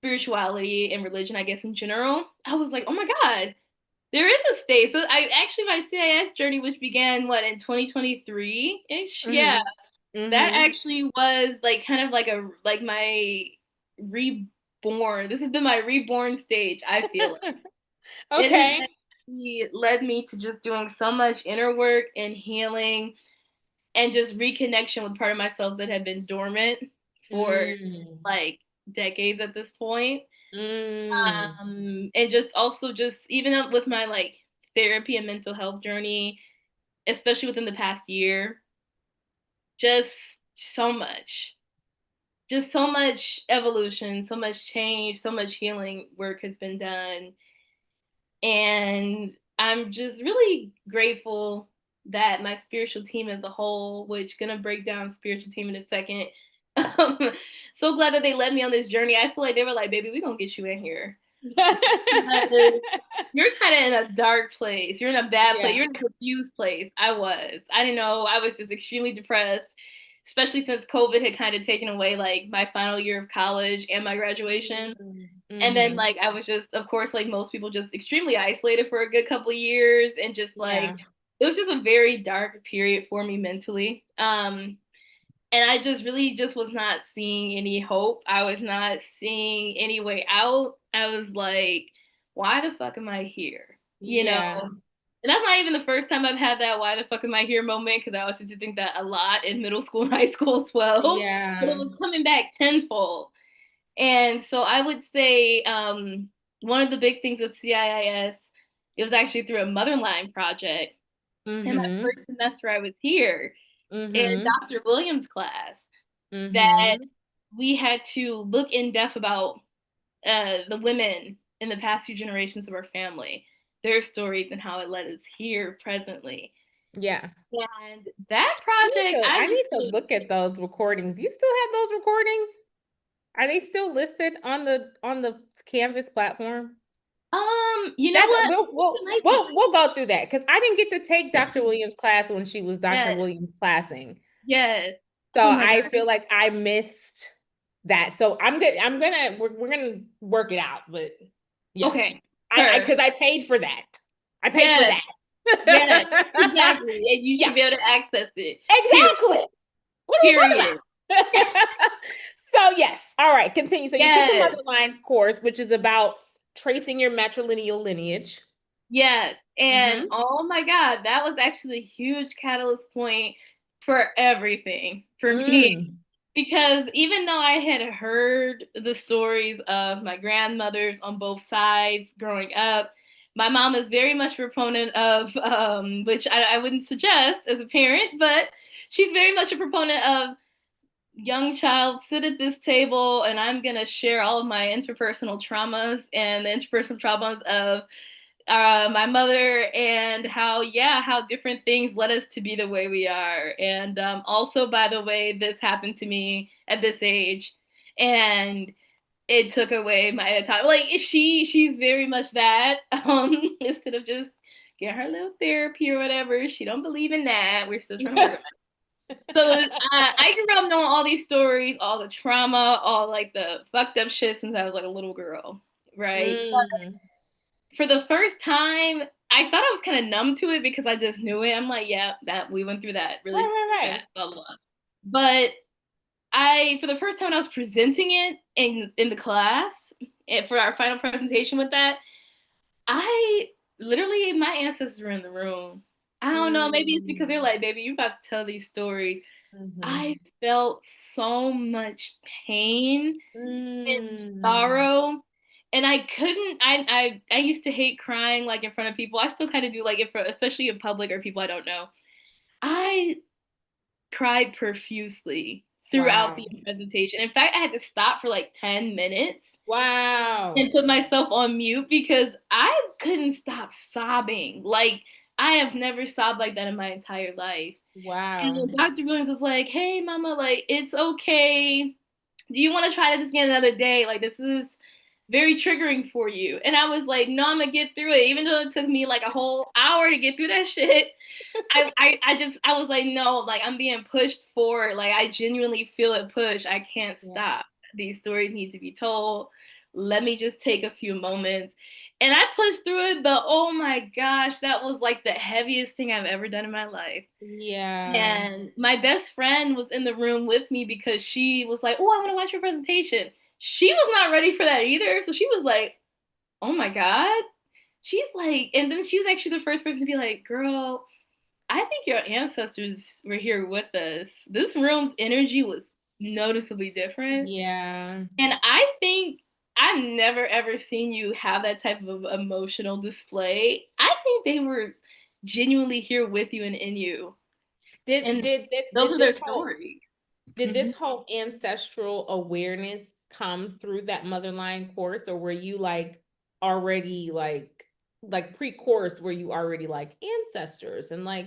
Speaker 1: spirituality and religion, I guess in general, I was like, oh my God, There is a space. So I actually my CIS journey, which began what in 2023-ish. Yeah,
Speaker 2: Mm-hmm.
Speaker 1: that
Speaker 2: Mm-hmm.
Speaker 1: actually was like kind of like a like my reborn. This has been my reborn stage, I feel like. It has
Speaker 2: Okay.
Speaker 1: actually led me to just doing so much inner work and healing and just reconnection with part of myself that had been dormant for
Speaker 2: Mm.
Speaker 1: like decades at this point.
Speaker 2: Mm.
Speaker 1: And just also just even up with my like therapy and mental health journey, especially within the past year, just so much. Just so much evolution, so much change, so much healing work has been done. And I'm just really grateful that my spiritual team as a whole, which gonna break down spiritual team in a second. Um, so glad that they led me on this journey. I feel like they were like, baby, we're gonna get you in here. Because you're kind of in a dark place. You're in a bad place.
Speaker 2: Yeah.
Speaker 1: You're in a confused place. I was. I didn't know. I was just extremely depressed, especially since COVID had kind of taken away like my final year of college and my graduation. And then
Speaker 2: Mm-hmm.
Speaker 1: like I was just, of course, like most people, just extremely isolated for a good couple of years, and just like
Speaker 2: Yeah.
Speaker 1: it was just a very dark period for me mentally. And I just really just was not seeing any hope. I was not seeing any way out. I was like, why the fuck am I here? You know?
Speaker 2: Yeah.
Speaker 1: And that's not even the first time I've had that why the fuck am I here moment, because I also used to think that a lot in middle school and high school as well. But it
Speaker 2: Yeah.
Speaker 1: was coming back tenfold. And so I would say one of the big things with CIIS, it was actually through a Motherline project. In my
Speaker 2: Mm-hmm.
Speaker 1: first semester I was here in
Speaker 2: Mm-hmm.
Speaker 1: Dr. Williams' class, that
Speaker 2: Mm-hmm.
Speaker 1: we had to look in depth about the women in the past few generations of our family, their stories, and how it led us here presently.
Speaker 2: Yeah.
Speaker 1: And that project, I
Speaker 2: I
Speaker 1: would
Speaker 2: need to
Speaker 1: say,
Speaker 2: look at those recordings. You still have those recordings? Are they still listed on the Canvas platform?
Speaker 1: you know
Speaker 2: That's
Speaker 1: what? It might be.
Speaker 2: we'll go through that because I didn't get to take Dr. Williams' class when she was Dr.
Speaker 1: Yes,
Speaker 2: Williams classing.
Speaker 1: yes.
Speaker 2: So
Speaker 1: Oh my
Speaker 2: I
Speaker 1: God.
Speaker 2: feel like I missed that. So I'm good. We're gonna work it out. But yeah,
Speaker 1: Okay.
Speaker 2: I
Speaker 1: Her.
Speaker 2: because I paid for that. I paid for
Speaker 1: Yes, yes,
Speaker 2: that.
Speaker 1: exactly. And you
Speaker 2: Yeah,
Speaker 1: should be able to access it. Period.
Speaker 2: exactly. What are we
Speaker 1: Period.
Speaker 2: talking about? So yes. All right, continue. So you took the
Speaker 1: Yes.
Speaker 2: Motherline course, which is about tracing your matrilineal lineage.
Speaker 1: Yes. And
Speaker 2: Mm-hmm.
Speaker 1: oh my God, that was actually a huge catalyst point for everything for me.
Speaker 2: Mm.
Speaker 1: Because even though I had heard the stories of my grandmothers on both sides growing up, my mom is very much a proponent of, which I wouldn't suggest as a parent, but she's very much a proponent of young child, sit at this table and I'm going to share all of my interpersonal traumas and the interpersonal traumas of my mother, and how, yeah, how different things led us to be the way we are. And also, by the way, this happened to me at this age. And it took away my time. Like she's very much that. Instead of just get her little therapy or whatever, she don't believe in that. We're still trying to work on it. So I grew up knowing all these stories, all the trauma, all like the fucked up shit since I was like a little girl, right?
Speaker 2: Mm.
Speaker 1: For the first time, I thought I was kind of numb to it because I just knew it. I'm like, yeah, that we went through that
Speaker 2: Right,
Speaker 1: really bad,
Speaker 2: right,
Speaker 1: blah, blah, blah. But I, for the first time when I was presenting it in the class and for our final presentation with that, I literally, my ancestors were in the room. I don't know, maybe it's because they're
Speaker 2: right.
Speaker 1: like, baby, you about to tell these stories. I
Speaker 2: Mm-hmm.
Speaker 1: felt so much pain and
Speaker 2: Mm.
Speaker 1: sorrow. And I couldn't I used to hate crying like in front of people. I still kind of do like if especially in public or people I don't know. I cried profusely throughout
Speaker 2: Wow.
Speaker 1: the presentation. In fact, I had to stop for like 10 minutes
Speaker 2: Wow.
Speaker 1: and put myself on mute because I couldn't stop sobbing. Like I have never sobbed like that in my entire life.
Speaker 2: Wow.
Speaker 1: And Dr. Williams was like, "Hey mama, like it's okay. Do you want to try this again another day? Like this is very triggering for you." And I was like, no, I'm gonna get through it. Even though it took me like a whole hour to get through that shit, I was like, no, like I'm being pushed forward. Like I genuinely feel it push. I can't
Speaker 2: Yeah.
Speaker 1: stop. These stories need to be told. Let me just take a few moments. And I pushed through it, but oh my gosh, that was like the heaviest thing I've ever done in my life.
Speaker 2: Yeah.
Speaker 1: And my best friend was in the room with me because she was like, "Oh, I want to watch your presentation." She was not ready for that either. So she was like, "Oh my God." She's like, and then she was actually the first person to be like, "Girl, I think your ancestors were here with us. This room's energy was noticeably different."
Speaker 2: Yeah.
Speaker 1: And I think I've never ever seen you have that type of emotional display. I think they were genuinely here with you and in you.
Speaker 2: Did
Speaker 1: And
Speaker 2: did did,
Speaker 1: those
Speaker 2: did
Speaker 1: are their
Speaker 2: this whole
Speaker 1: stories.
Speaker 2: did
Speaker 1: Mhm.
Speaker 2: this whole ancestral awareness come through that motherline course, or were you like already like pre-course where you already like ancestors and like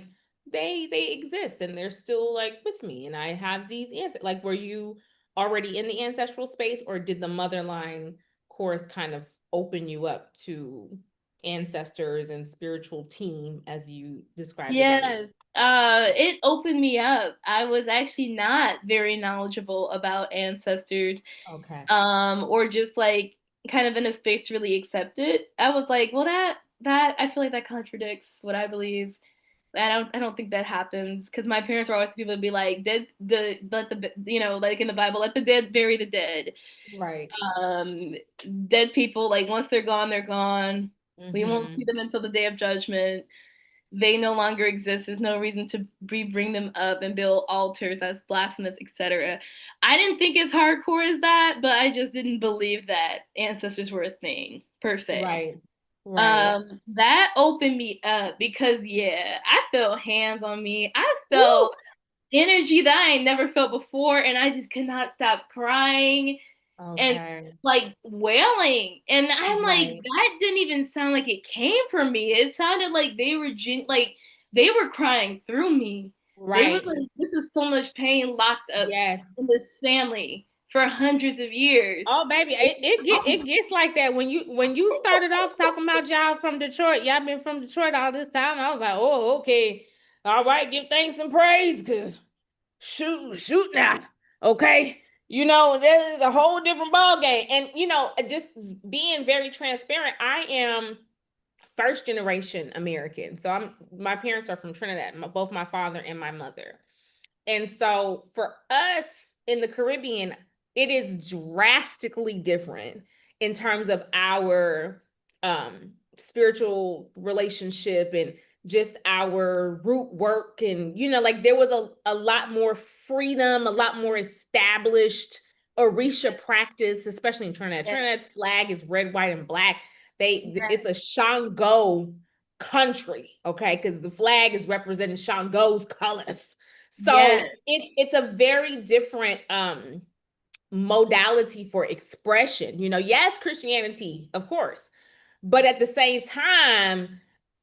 Speaker 2: they exist and they're still like with me and I have these ancestors, like were you already in the ancestral space, or did the motherline course kind of open you up to ancestors and spiritual team as you described it earlier?
Speaker 1: Yes. It opened me up. I was actually not very knowledgeable about ancestors,
Speaker 2: Okay.
Speaker 1: or just like kind of in a space to really accept it. I was like, well, that I feel like that contradicts what I believe. I don't think that happens because my parents are always people to be like, dead the let the like in the Bible, let the dead bury the dead.
Speaker 2: Right.
Speaker 1: Um, Dead people, like once they're gone, they're gone. We won't see
Speaker 2: Mm-hmm.
Speaker 1: them until the day of judgment. They no longer exist. There's no reason to bring them up and build altars as blasphemous, etc. I didn't think as hardcore as that, but I just didn't believe that ancestors were a thing per se.
Speaker 2: Right. Right.
Speaker 1: That opened me up because yeah, I felt hands on me. I
Speaker 2: Woo!
Speaker 1: felt energy that I ain't never felt before, and I just could not stop crying and
Speaker 2: Okay.
Speaker 1: like wailing. And I'm like,
Speaker 2: Right.
Speaker 1: that didn't even sound like it came from me. It sounded like they were like they were crying through me. They were
Speaker 2: Right.
Speaker 1: like, this is so much pain locked up
Speaker 2: Yes.
Speaker 1: in this family for hundreds of years.
Speaker 2: Oh, baby, it gets like that when you started off talking about y'all from Detroit. Y'all been from Detroit all this time. I was like, oh, okay, all right, give thanks and praise, cause shoot now, okay. You know, this is a whole different ball game, and you know, just being very transparent. I am first generation American, so my parents are from Trinidad, both my father and my mother. And so for us in the Caribbean, it is drastically different in terms of our spiritual relationship and just our root work. And, you know, like there was a lot more freedom, a lot more established Orisha practice, especially in Trinidad.
Speaker 1: Yeah,
Speaker 2: Trinidad's flag is red, white, and black.
Speaker 1: yeah,
Speaker 2: It's a Shango country, okay? Because the flag is representing Shango's colors.
Speaker 1: yeah,
Speaker 2: So it's a very different modality for expression. You know, yes, Christianity, of course, but at the same time,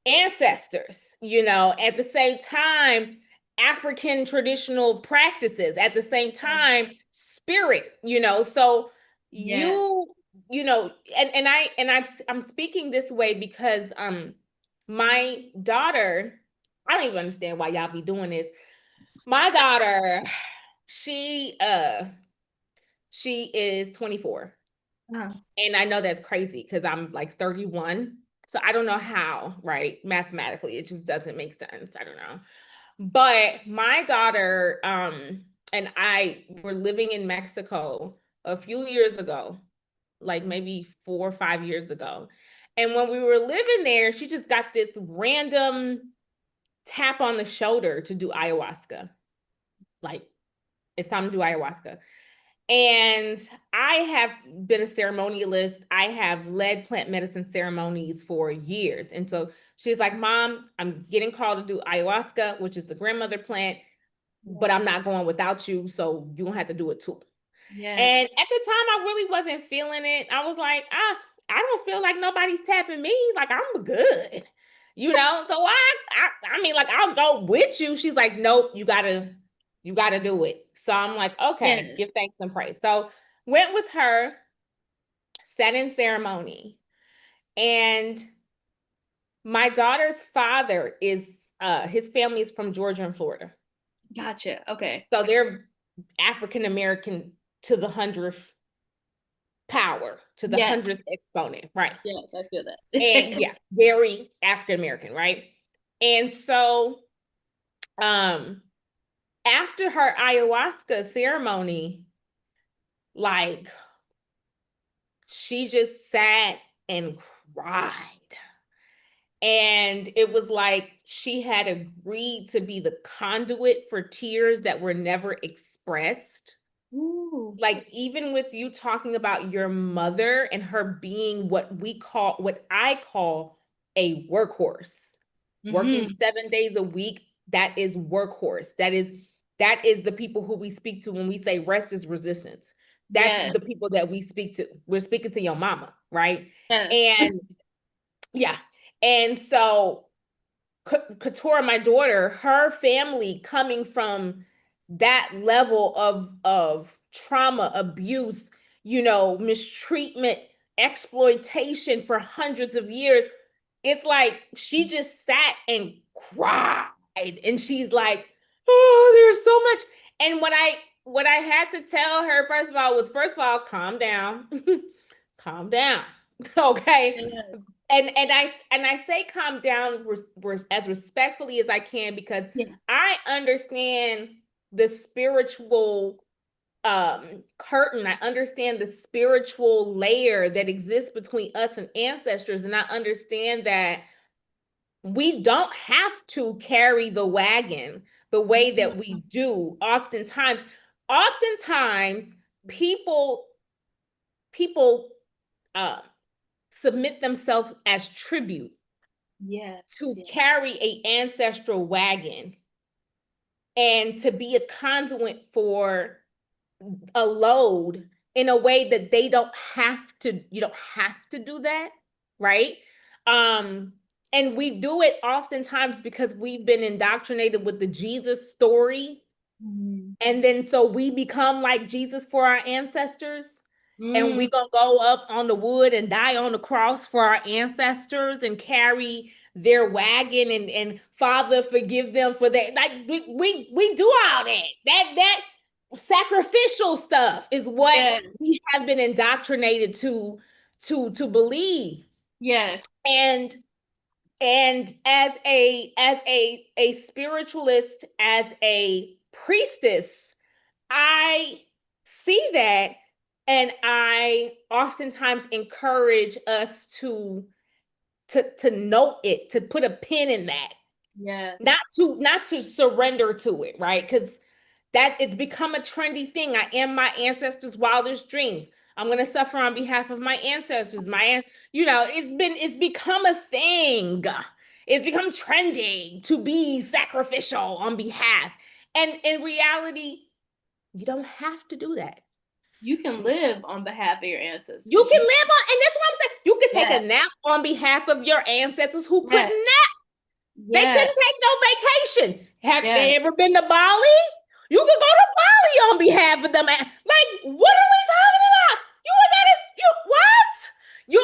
Speaker 2: ancestors, you know, at the same time, African traditional practices, at the same time, spirit, you know. So
Speaker 1: yeah.
Speaker 2: you, you know, I'm speaking this way because my daughter, I don't even understand why y'all be doing this. My daughter, she she is 24.
Speaker 1: Oh,
Speaker 2: And I know that's crazy because I'm like 31. So I don't know how, right? Mathematically, it just doesn't make sense. I don't know. But my daughter and I were living in Mexico a few years ago, like maybe 4 or 5 years ago. And when we were living there, she just got this random tap on the shoulder to do ayahuasca. Like, it's time to do ayahuasca. And I have been a ceremonialist. I have led plant medicine ceremonies for years. And so she's like, Mom, I'm getting called to do ayahuasca, which is the grandmother plant, but I'm not going without you. So you don't have to do it too.
Speaker 1: yeah,
Speaker 2: And at the time, I really wasn't feeling it. I was like, I don't feel like nobody's tapping me. Like, I'm good. You know, so I mean, like, I'll go with you. She's like, nope, you gotta do it. So I'm like, okay,
Speaker 1: yeah.
Speaker 2: give thanks and praise. So went with her, sat in ceremony, and my daughter's father is his family is from Georgia and Florida.
Speaker 1: Gotcha. Okay.
Speaker 2: So they're African American to the hundredth power to the
Speaker 1: Yes.
Speaker 2: 100th exponent, right?
Speaker 1: Yes, I feel
Speaker 2: And
Speaker 1: that.
Speaker 2: yeah, very African American, right? And so, um, after her ayahuasca ceremony, like she just sat and cried. And it was like she had agreed to be the conduit for tears that were never expressed.
Speaker 1: Ooh.
Speaker 2: Like, even with you talking about your mother and her being what I call a workhorse, working
Speaker 1: Mm-hmm.
Speaker 2: 7 days a week, that is workhorse. That is the people who we speak to when we say rest is resistance. That's
Speaker 1: Yes.
Speaker 2: the people that we speak to. We're speaking to your mama, right?
Speaker 1: Yes.
Speaker 2: And yeah. And so Katora, my daughter, her family coming from that level of trauma, abuse, mistreatment, exploitation for hundreds of years, it's like she just sat and cried, and she's like, "Oh, there's so much." And what I had to tell her first of all, calm down, calm down, okay.
Speaker 1: Yes.
Speaker 2: And I say calm down as respectfully as I can, because
Speaker 1: Yeah.
Speaker 2: I understand the spiritual curtain. I understand the spiritual layer that exists between us and ancestors, and I understand that we don't have to carry the wagon the way that we do. Oftentimes people uh, submit themselves as tribute
Speaker 1: Yes.
Speaker 2: to
Speaker 1: Yes.
Speaker 2: carry a ancestral wagon and to be a conduit for a load in a way that they don't have to. You don't have to do that, right? um and we do it oftentimes because we've been indoctrinated with the Jesus story,
Speaker 1: Mm.
Speaker 2: and then so we become like Jesus for our ancestors, and we
Speaker 1: Mm.
Speaker 2: gonna go up on the wood and die on the cross for our ancestors and carry their wagon, and Father forgive them for that. Like we do all that sacrificial stuff is what
Speaker 1: Yes.
Speaker 2: we have been indoctrinated to believe.
Speaker 1: Yes.
Speaker 2: And as a spiritualist, as a priestess, I see that, and I oftentimes encourage us to note it, to put a pin in that,
Speaker 1: Yes.
Speaker 2: not to surrender to it, right? Because it's become a trendy thing. I am my ancestors' wildest dreams. I'm going to suffer on behalf of my ancestors. It's become a thing. It's become trendy to be sacrificial on behalf. And in reality, you don't have to do that.
Speaker 1: You can live on behalf of your ancestors.
Speaker 2: You can live on, and that's what I'm saying. You can take
Speaker 1: Yes.
Speaker 2: a nap on behalf of your ancestors who couldn't
Speaker 1: Yes.
Speaker 2: nap. They couldn't
Speaker 1: Yes.
Speaker 2: take no vacation. Have
Speaker 1: Yes.
Speaker 2: they ever been to Bali? You could go to Bali on behalf of them. Like, what are we talking about? You want that is you what? You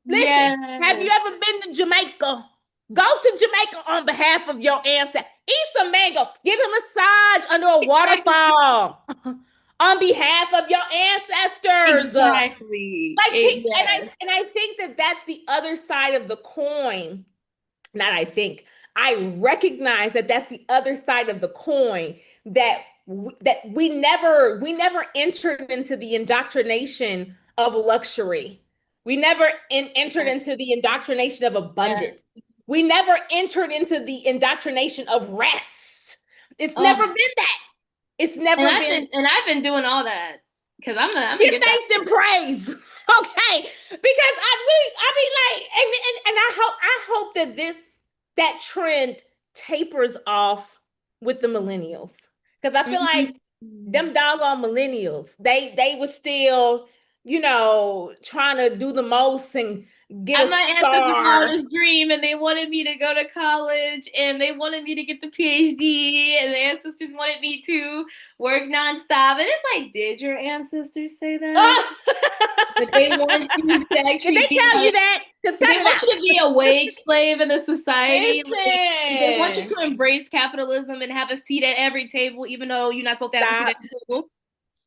Speaker 2: listen, have you
Speaker 1: Yes.
Speaker 2: ever been to Jamaica? Go to Jamaica on behalf of your ancestors. Eat some mango. Get a massage under a waterfall on behalf of your ancestors.
Speaker 1: Exactly.
Speaker 2: Like, and I
Speaker 1: Yes.
Speaker 2: and I think that that's the other side of the coin. Not I think, I recognize that that's the other side of the coin, that we never entered into the indoctrination of luxury. We never entered
Speaker 1: Yes.
Speaker 2: into the indoctrination of
Speaker 1: Yes.
Speaker 2: abundance. We never entered into the indoctrination of rest. It's never
Speaker 1: Oh,
Speaker 2: been that. It's
Speaker 1: and
Speaker 2: never
Speaker 1: I've
Speaker 2: been.
Speaker 1: been and I've been doing all that because I'm gonna
Speaker 2: Give
Speaker 1: get that.
Speaker 2: thanks and praise. Okay. Because I mean like, and I hope that that trend tapers off with the millennials. Because I feel like
Speaker 1: Mhm.
Speaker 2: them doggone millennials, they were still, trying to do the most and get a
Speaker 1: My ancestors'
Speaker 2: star.
Speaker 1: wildest dream, and they wanted me to go to college, and they wanted me to get the PhD, and the ancestors wanted me to work nonstop. And it's like, did your ancestors say that? But they want you to
Speaker 2: Did
Speaker 1: actually
Speaker 2: they
Speaker 1: be
Speaker 2: tell
Speaker 1: a
Speaker 2: you that? Just
Speaker 1: They
Speaker 2: cut it
Speaker 1: want
Speaker 2: out.
Speaker 1: you to be a wage slave in a society. Like, they want you
Speaker 2: Listen.
Speaker 1: to embrace capitalism and have a seat at every table, even though you're not supposed to have a seat
Speaker 2: Stop.
Speaker 1: at the table.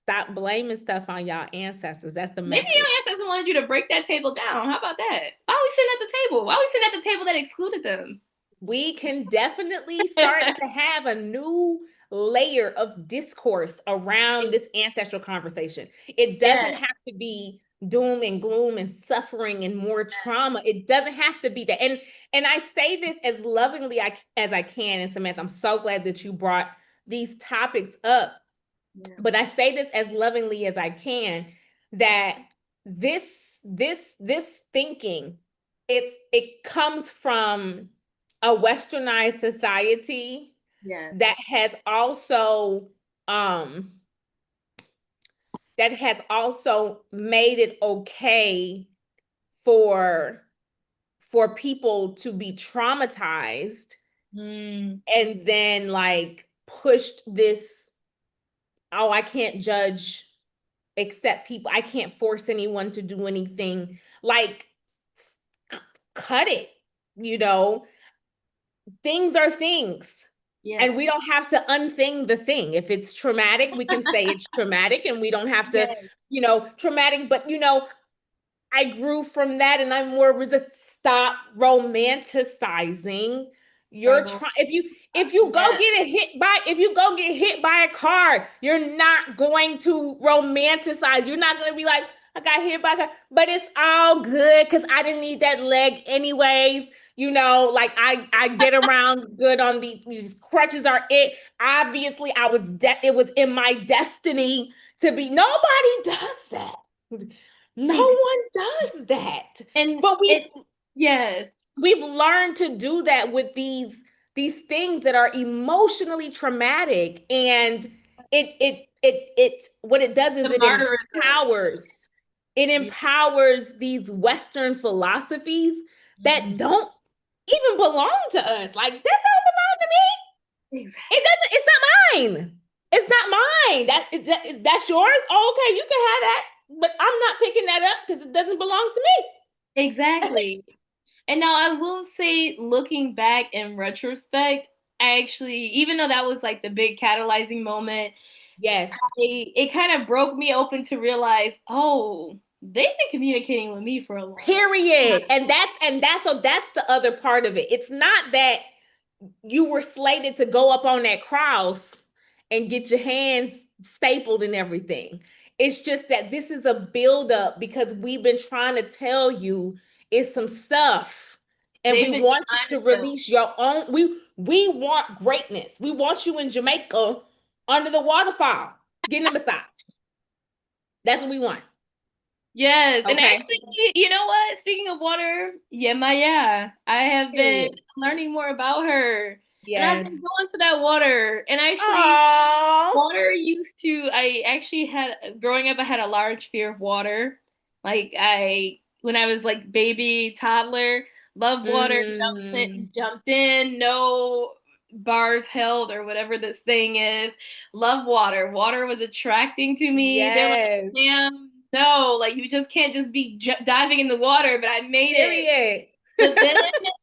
Speaker 2: Stop blaming stuff on y'all ancestors. That's the
Speaker 1: Maybe your
Speaker 2: message.
Speaker 1: ancestors wanted you to break that table down. How about that? Why are we sitting at the table? Why are we sitting at the table that excluded them?
Speaker 2: We can definitely start to have a new layer of discourse around this ancestral conversation. It doesn't
Speaker 1: Yes,
Speaker 2: have to be doom and gloom and suffering and more trauma. It doesn't have to be that. And I say this as lovingly as I can. And Samantha, I'm so glad that you brought these topics up.
Speaker 1: yeah,
Speaker 2: But I say this as lovingly as I can, that this this thinking, it comes from a westernized society
Speaker 1: yes.
Speaker 2: that has also um made it okay for people to be traumatized
Speaker 1: Mm,
Speaker 2: and then like pushed this, oh, I can't judge, accept people. I can't force anyone to do anything. Like, cut it. You know, things are things. And
Speaker 1: yes,
Speaker 2: we don't have to unthing the thing. If it's traumatic, we can say it's traumatic and we don't have to,
Speaker 1: yes.
Speaker 2: traumatic. But, I grew from that and I'm more stop romanticizing your
Speaker 1: Struggle.
Speaker 2: if you go
Speaker 1: Yes,
Speaker 2: get hit by a car, you're not going to romanticize. You're not going to be like, I got hit by a car, but it's all good because I didn't need that leg anyways. Like I get around good on these crutches are it. Obviously, it was in my destiny to be. Nobody does that. No
Speaker 1: ex-
Speaker 2: one does that.
Speaker 1: and
Speaker 2: But
Speaker 1: it. Yes,
Speaker 2: we've learned to do that with these things that are emotionally traumatic, and it what it does is
Speaker 1: the martyrism.
Speaker 2: it
Speaker 1: Yeah.
Speaker 2: empowers these western philosophies that
Speaker 1: Mhm.
Speaker 2: don't even belong to us. Like, that don't belong to me.
Speaker 1: Exactly.
Speaker 2: It doesn't, it's not mine. It's not mine. That's yours. Oh, okay, you can have that, but I'm not picking that up because it doesn't belong to me. That's it.
Speaker 1: Exactly. And now I will say, looking back in retrospect, I actually, even though that was like the big catalyzing moment,
Speaker 2: Yes.
Speaker 1: it kind of broke me open to realize, oh, they've been communicating with me for a long
Speaker 2: Period.
Speaker 1: time.
Speaker 2: And that's the other part of it. It's not that you were slated to go up on that cross and get your hands stapled and everything. It's just that this is a buildup because we've been trying to tell you it's some stuff. And we
Speaker 1: They've been
Speaker 2: want you
Speaker 1: trying
Speaker 2: to
Speaker 1: to tell
Speaker 2: release your own. We want greatness. We want you in Jamaica under the waterfall, getting a massage. That's what we want.
Speaker 1: Yes, and
Speaker 2: Okay.
Speaker 1: actually, you know what? Speaking of water, yeah, Maya, I have been
Speaker 2: Period.
Speaker 1: learning more about her, and I've been
Speaker 2: Yes.
Speaker 1: going to that water. And actually,
Speaker 2: Oh.
Speaker 1: water used to, I actually had, growing up, I had a large fear of water. Like when I was like baby, toddler, loved water,
Speaker 2: Mm,
Speaker 1: jumped in, no bars held or whatever this thing is. Love water. Water was attracting to me. They're like,
Speaker 2: yes.
Speaker 1: damn, no, like you just can't just be diving in the water, but I made it.
Speaker 2: Period.
Speaker 1: But then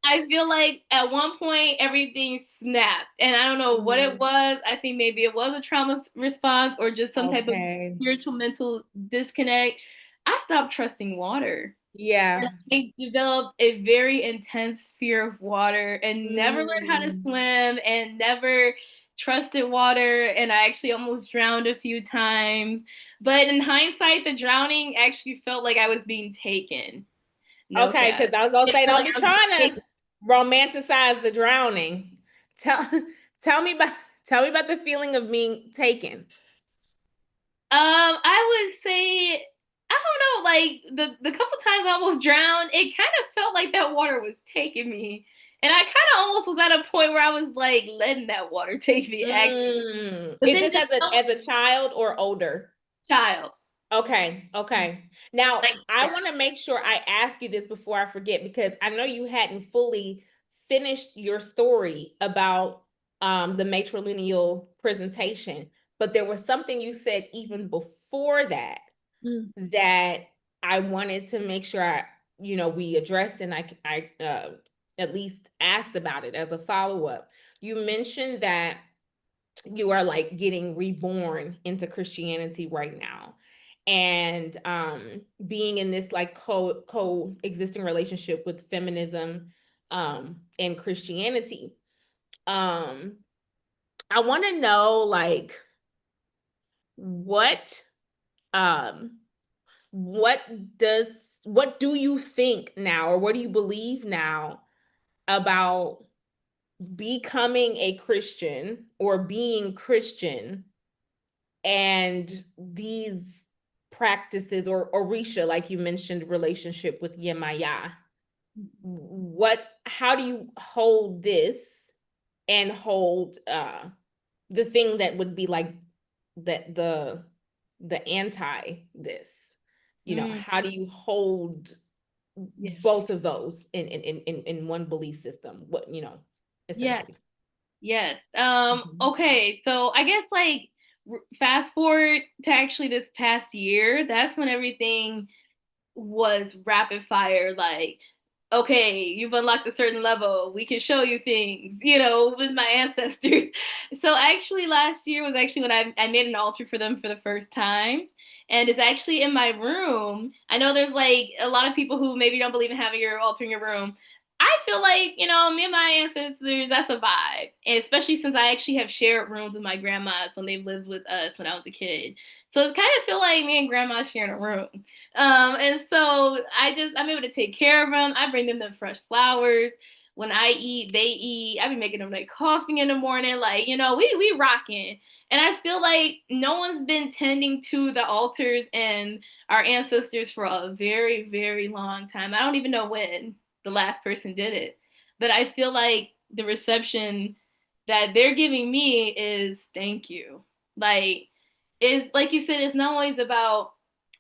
Speaker 1: I feel like at one point everything snapped, and I don't know what it
Speaker 2: Mm,
Speaker 1: was. I think maybe it was a trauma response or just some type of
Speaker 2: okay.
Speaker 1: spiritual mental disconnect. I stopped trusting water. And
Speaker 2: Yeah.
Speaker 1: I developed a very intense fear of water and never learned how to
Speaker 2: Mm.
Speaker 1: swim and never trusted water. And I actually almost drowned a few times. But in hindsight, the drowning actually felt like I was being taken. No
Speaker 2: Okay,
Speaker 1: cap.
Speaker 2: because I was gonna
Speaker 1: It
Speaker 2: say,
Speaker 1: felt
Speaker 2: don't
Speaker 1: like
Speaker 2: be
Speaker 1: I was
Speaker 2: trying
Speaker 1: being
Speaker 2: to
Speaker 1: taken.
Speaker 2: romanticize the drowning. Tell tell me about the feeling of being taken.
Speaker 1: I would say I don't know, like the couple times I almost drowned, it kind of felt like that water was taking me. And I kind of almost was at a point where I was like letting that water take me actually. But
Speaker 2: Is
Speaker 1: then
Speaker 2: this
Speaker 1: just
Speaker 2: as a
Speaker 1: some
Speaker 2: child or older?
Speaker 1: child.
Speaker 2: Okay, okay. Now,
Speaker 1: Like
Speaker 2: I
Speaker 1: yeah.
Speaker 2: want to make sure I ask you this before I forget because I know you hadn't fully finished your story about the matrilineal presentation, but there was something you said even before that
Speaker 1: Mm.
Speaker 2: that I wanted to make sure we addressed and I at least asked about it as a follow-up. You mentioned that you are like getting reborn into Christianity right now. And being in this like coexisting relationship with feminism and Christianity. Um I want to know like what um what what do you think now, or what do you believe now about becoming a Christian or being Christian and these practices, or Orisha, like you mentioned, relationship with Yemaya? What, how do you hold this and hold the thing that would be like that the anti this, you know,
Speaker 1: Mm,
Speaker 2: how do you hold
Speaker 1: yes.
Speaker 2: both of those in one belief system, what, you know,
Speaker 1: Yes.
Speaker 2: essentially?
Speaker 1: Yes.
Speaker 2: Mhm.
Speaker 1: Okay. So I guess like fast forward to actually this past year, that's when everything was rapid fire. Like, okay, you've unlocked a certain level. We can show you things, with my ancestors. So actually, last year was actually when I made an altar for them for the first time. And it's actually in my room. I know there's like a lot of people who maybe don't believe in having your altar in your room. I feel like, me and my ancestors, that's a vibe. And especially since I actually have shared rooms with my grandmas when they've lived with us when I was a kid. So it kind of feel like me and grandma sharing a room. And so I'm able to take care of them. I bring them the fresh flowers. When I eat, they eat. I be making them like coffee in the morning. Like, we rocking. And I feel like no one's been tending to the altars and our ancestors for a very, very long time. I don't even know when the last person did it. But I feel like the reception that they're giving me is thank you. Like, is like you said, it's not always about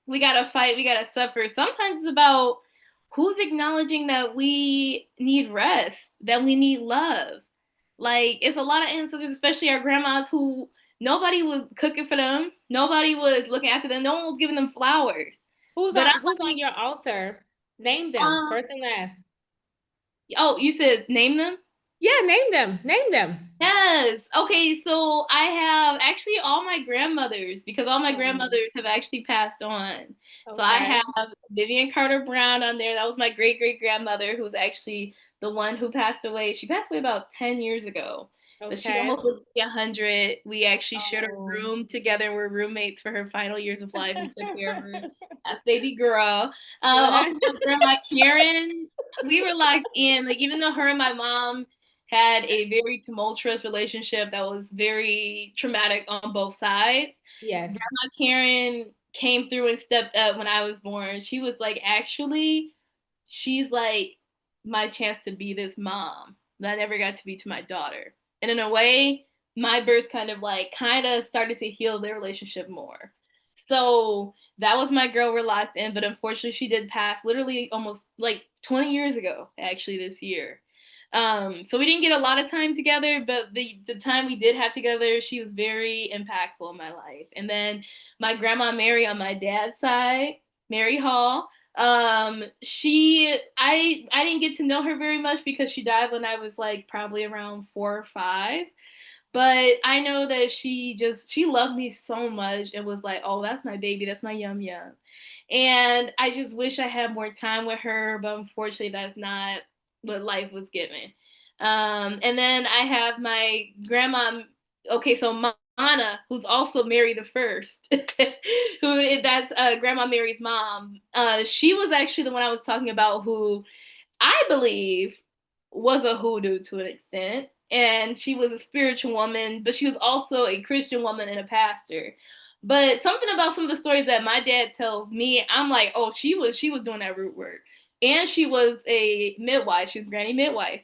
Speaker 1: we gotta fight, we gotta suffer. Sometimes it's about who's acknowledging that we need rest, that we need love. Like it's a lot of ancestors, especially our grandmas, who nobody was cooking for them, nobody was looking after them, no one was giving them flowers. But I'm
Speaker 2: Who's on
Speaker 1: like,
Speaker 2: your altar? Name them
Speaker 1: um,
Speaker 2: first and last.
Speaker 1: oh, you said name them?
Speaker 2: Yeah, name them. Name them.
Speaker 1: Yes. Okay, so I have actually all my grandmothers because all my
Speaker 2: Oh,
Speaker 1: grandmothers have actually passed on. So I
Speaker 2: okay.
Speaker 1: have Vivian Carter Brown on there. That was my great great grandmother who was actually the one who passed away. She passed away about 10 years ago, but she
Speaker 2: Okay.
Speaker 1: almost lived to be 100. We actually shared a
Speaker 2: Oh.
Speaker 1: room together. We're roommates for her final years of life. We took care of her as baby girl. Also, my grandma Karen, we were locked in. Like even though her and my mom had a very tumultuous relationship that was very traumatic on both sides.
Speaker 2: Yes.
Speaker 1: Grandma Karen came through and stepped up when I was born. She was like, actually, she's like my chance to be this mom that I never got to be to my daughter. And in a way, my birth kind of started to heal their relationship more. So that was my girl we're locked in, but unfortunately she did pass literally almost like 20 years ago, actually this year. So we didn't get a lot of time together, but the time we did have together, she was very impactful in my life. And then my grandma Mary on my dad's side, Mary Hall, I didn't get to know her very much because she died when I was like probably around 4 or 5. But I know that she loved me so much and was like, oh, that's my baby, that's my yum yum. And I just wish I had more time with her, but unfortunately that's not what life was given. And then I have my grandma, okay, so Mana, who's also Mary the First, that's Grandma Mary's mom. She was actually the one I was talking about who I believe was a hoodoo to an extent. And she was a spiritual woman, but she was also a Christian woman and a pastor. But something about some of the stories that my dad tells me, I'm like, oh, she was doing that root work. And she was a midwife. She was granny midwife,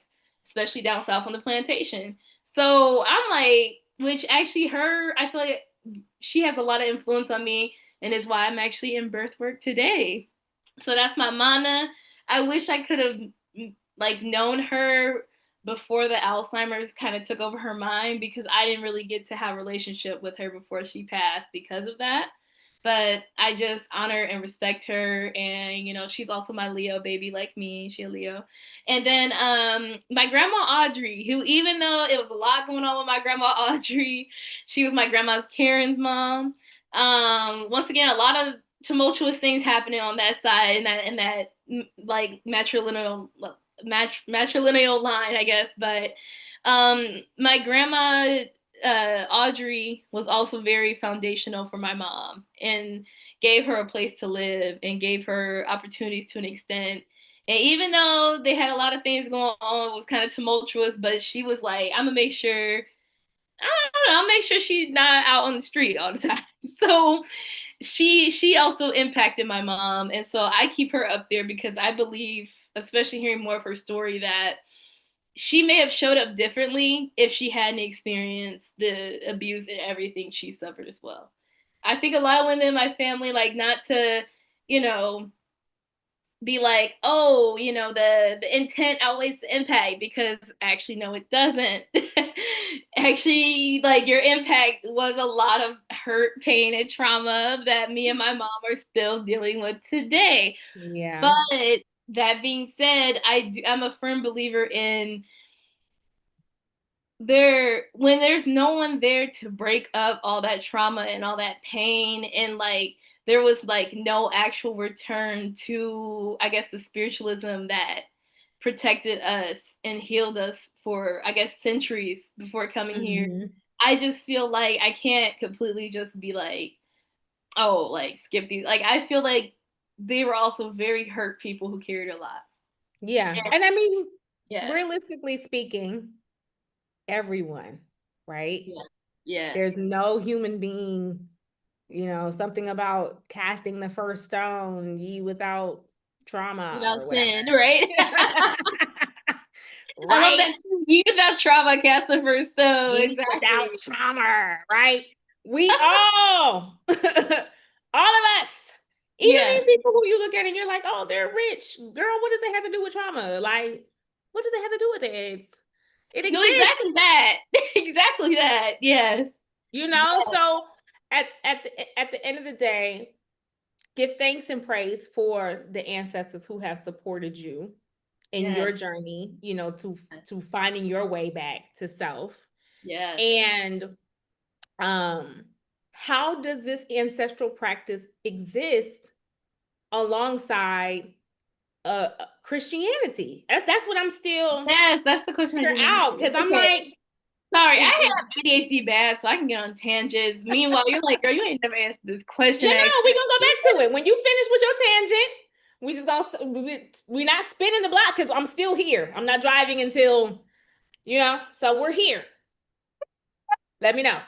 Speaker 1: especially down south on the plantation. So I'm like, which actually I feel like she has a lot of influence on me and is why I'm actually in birth work today. So that's my mana. I wish I could have like known her before the Alzheimer's kind of took over her mind because I didn't really get to have a relationship with her before she passed because of that. but I just honor and respect her. And, you know, she's also my Leo baby, like me. She a Leo. And then my grandma Audrey, who, even though it was a lot going on with my grandma Audrey, she was my grandma's Karen's mom. Once again, a lot of tumultuous things happening on that side, and that like matrilineal line, I guess. But my grandma Audrey was also very foundational for my mom and gave her a place to live and gave her opportunities to an extent. And even though they had a lot of things going on, it was kind of tumultuous, but she was like, I'm gonna make sure, I don't know, I'll make sure she's not out on the street all the time. So she also impacted my mom. And so I keep her up there because I believe, especially hearing more of her story, that she may have showed up differently if she hadn't experienced the abuse and everything she suffered as well. I think a lot of women in my family, like, not to, you know, be like, oh, you know, the intent outweighs the impact, because actually no, it doesn't. Actually, like, your impact was a lot of hurt, pain, and trauma that me and my mom are still dealing with today.
Speaker 2: Yeah.
Speaker 1: But that being said, I'm a firm believer in when there's no one there to break up all that trauma and all that pain, and like there was like no actual return to, I guess, the spiritualism that protected us and healed us for, I guess, centuries before coming here.
Speaker 2: Hmm.
Speaker 1: I just feel like I can't completely just be like, oh, like skip these. Like, I feel like they were also very hurt people who carried a lot.
Speaker 2: Yeah.
Speaker 1: And
Speaker 2: And I mean,
Speaker 1: yes.
Speaker 2: realistically speaking, everyone, right?
Speaker 1: Yeah. Yes.
Speaker 2: There's no human being, something about casting the first stone, ye without trauma
Speaker 1: Without
Speaker 2: or whatever.
Speaker 1: sin, right? I love that.
Speaker 2: Right?
Speaker 1: You without trauma cast the first stone.
Speaker 2: Ye without
Speaker 1: Exactly.
Speaker 2: trauma, right? We all, all of us, even
Speaker 1: Yeah.
Speaker 2: these people who you look at and you're like, oh, they're rich. Girl, what does it have to do with trauma? Like, what does it have to do with it? It
Speaker 1: No,
Speaker 2: exists,
Speaker 1: exactly that. Exactly that. Yes.
Speaker 2: So at the end of the day, give thanks and praise for the ancestors who have supported you in
Speaker 1: Yes.
Speaker 2: your journey, to finding your way back to self.
Speaker 1: Yes.
Speaker 2: And um how does this ancestral practice exist alongside Christianity? That's what I'm still
Speaker 1: Yes. That's the question I
Speaker 2: figure
Speaker 1: didn't
Speaker 2: out,
Speaker 1: answer.
Speaker 2: because I'm
Speaker 1: Okay.
Speaker 2: like,
Speaker 1: Sorry, I
Speaker 2: is,
Speaker 1: have ADHD bad, so I can get on tangents. Meanwhile, you're like, girl, you ain't never answered this question.
Speaker 2: we gonna go back to it when you finish with your tangent. We just gonna we not spinning the block because I'm still here. I'm not driving until, so we're here. Let me know.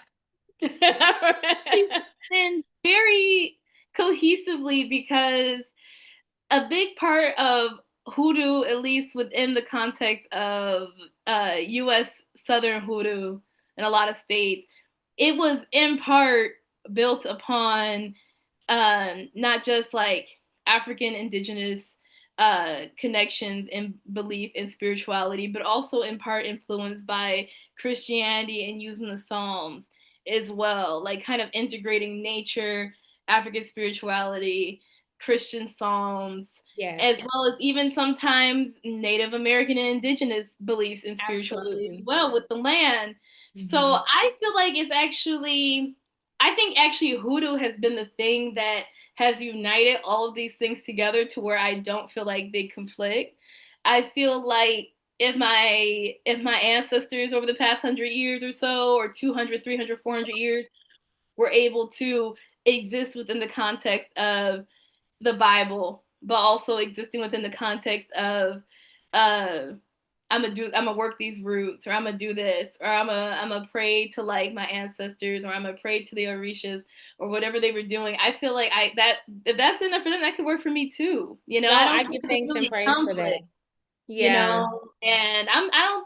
Speaker 1: And very cohesively, because a big part of hoodoo, at least within the context of U.S. Southern hoodoo in a lot of states, it was in part built upon not just like African indigenous connections and belief and spirituality, but also in part influenced by Christianity and using the Psalms as well, like kind of integrating nature, African spirituality, Christian Psalms,
Speaker 2: Yes,
Speaker 1: as well as even sometimes Native American and indigenous beliefs and spirituality as
Speaker 2: absolutely.
Speaker 1: well with the land. So
Speaker 2: Hmm.
Speaker 1: I feel like I think actually hoodoo has been the thing that has united all of these things together to where I don't feel like they conflict. I feel like if my ancestors over the past 100 years or so, or 200, 300, 400 years, were able to exist within the context of the Bible, but also existing within the context of uh I'm gonna work these roots, or I'm gonna do this, or I'm gonna pray to like my ancestors, or I'm gonna pray to the Orishas, or whatever they were doing. I feel like I that if that's good enough for them, that could work for me too. You know,
Speaker 2: No,
Speaker 1: I
Speaker 2: I
Speaker 1: don't think
Speaker 2: give
Speaker 1: there's
Speaker 2: thanks and
Speaker 1: really
Speaker 2: praise for that.
Speaker 1: conflict, you
Speaker 2: Yeah.
Speaker 1: know. And I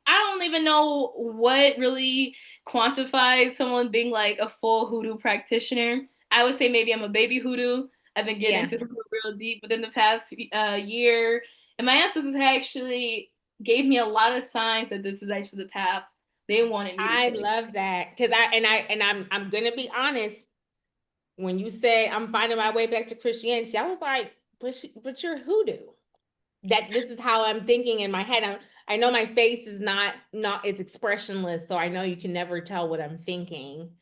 Speaker 1: don't even know what really quantifies someone being like a full hoodoo practitioner. I would say maybe I'm a baby hoodoo. I've been getting
Speaker 2: Yeah.
Speaker 1: into hoodoo real deep within the past year, and my ancestors actually gave me a lot of signs that this is actually the path they wanted me to
Speaker 2: I
Speaker 1: take.
Speaker 2: love that, because I'm gonna be honest. when you say I'm finding my way back to Christianity, I was like, but you're hoodoo. That this is how I'm thinking in my head. I know my face is not it's expressionless, so I know you can never tell what I'm thinking.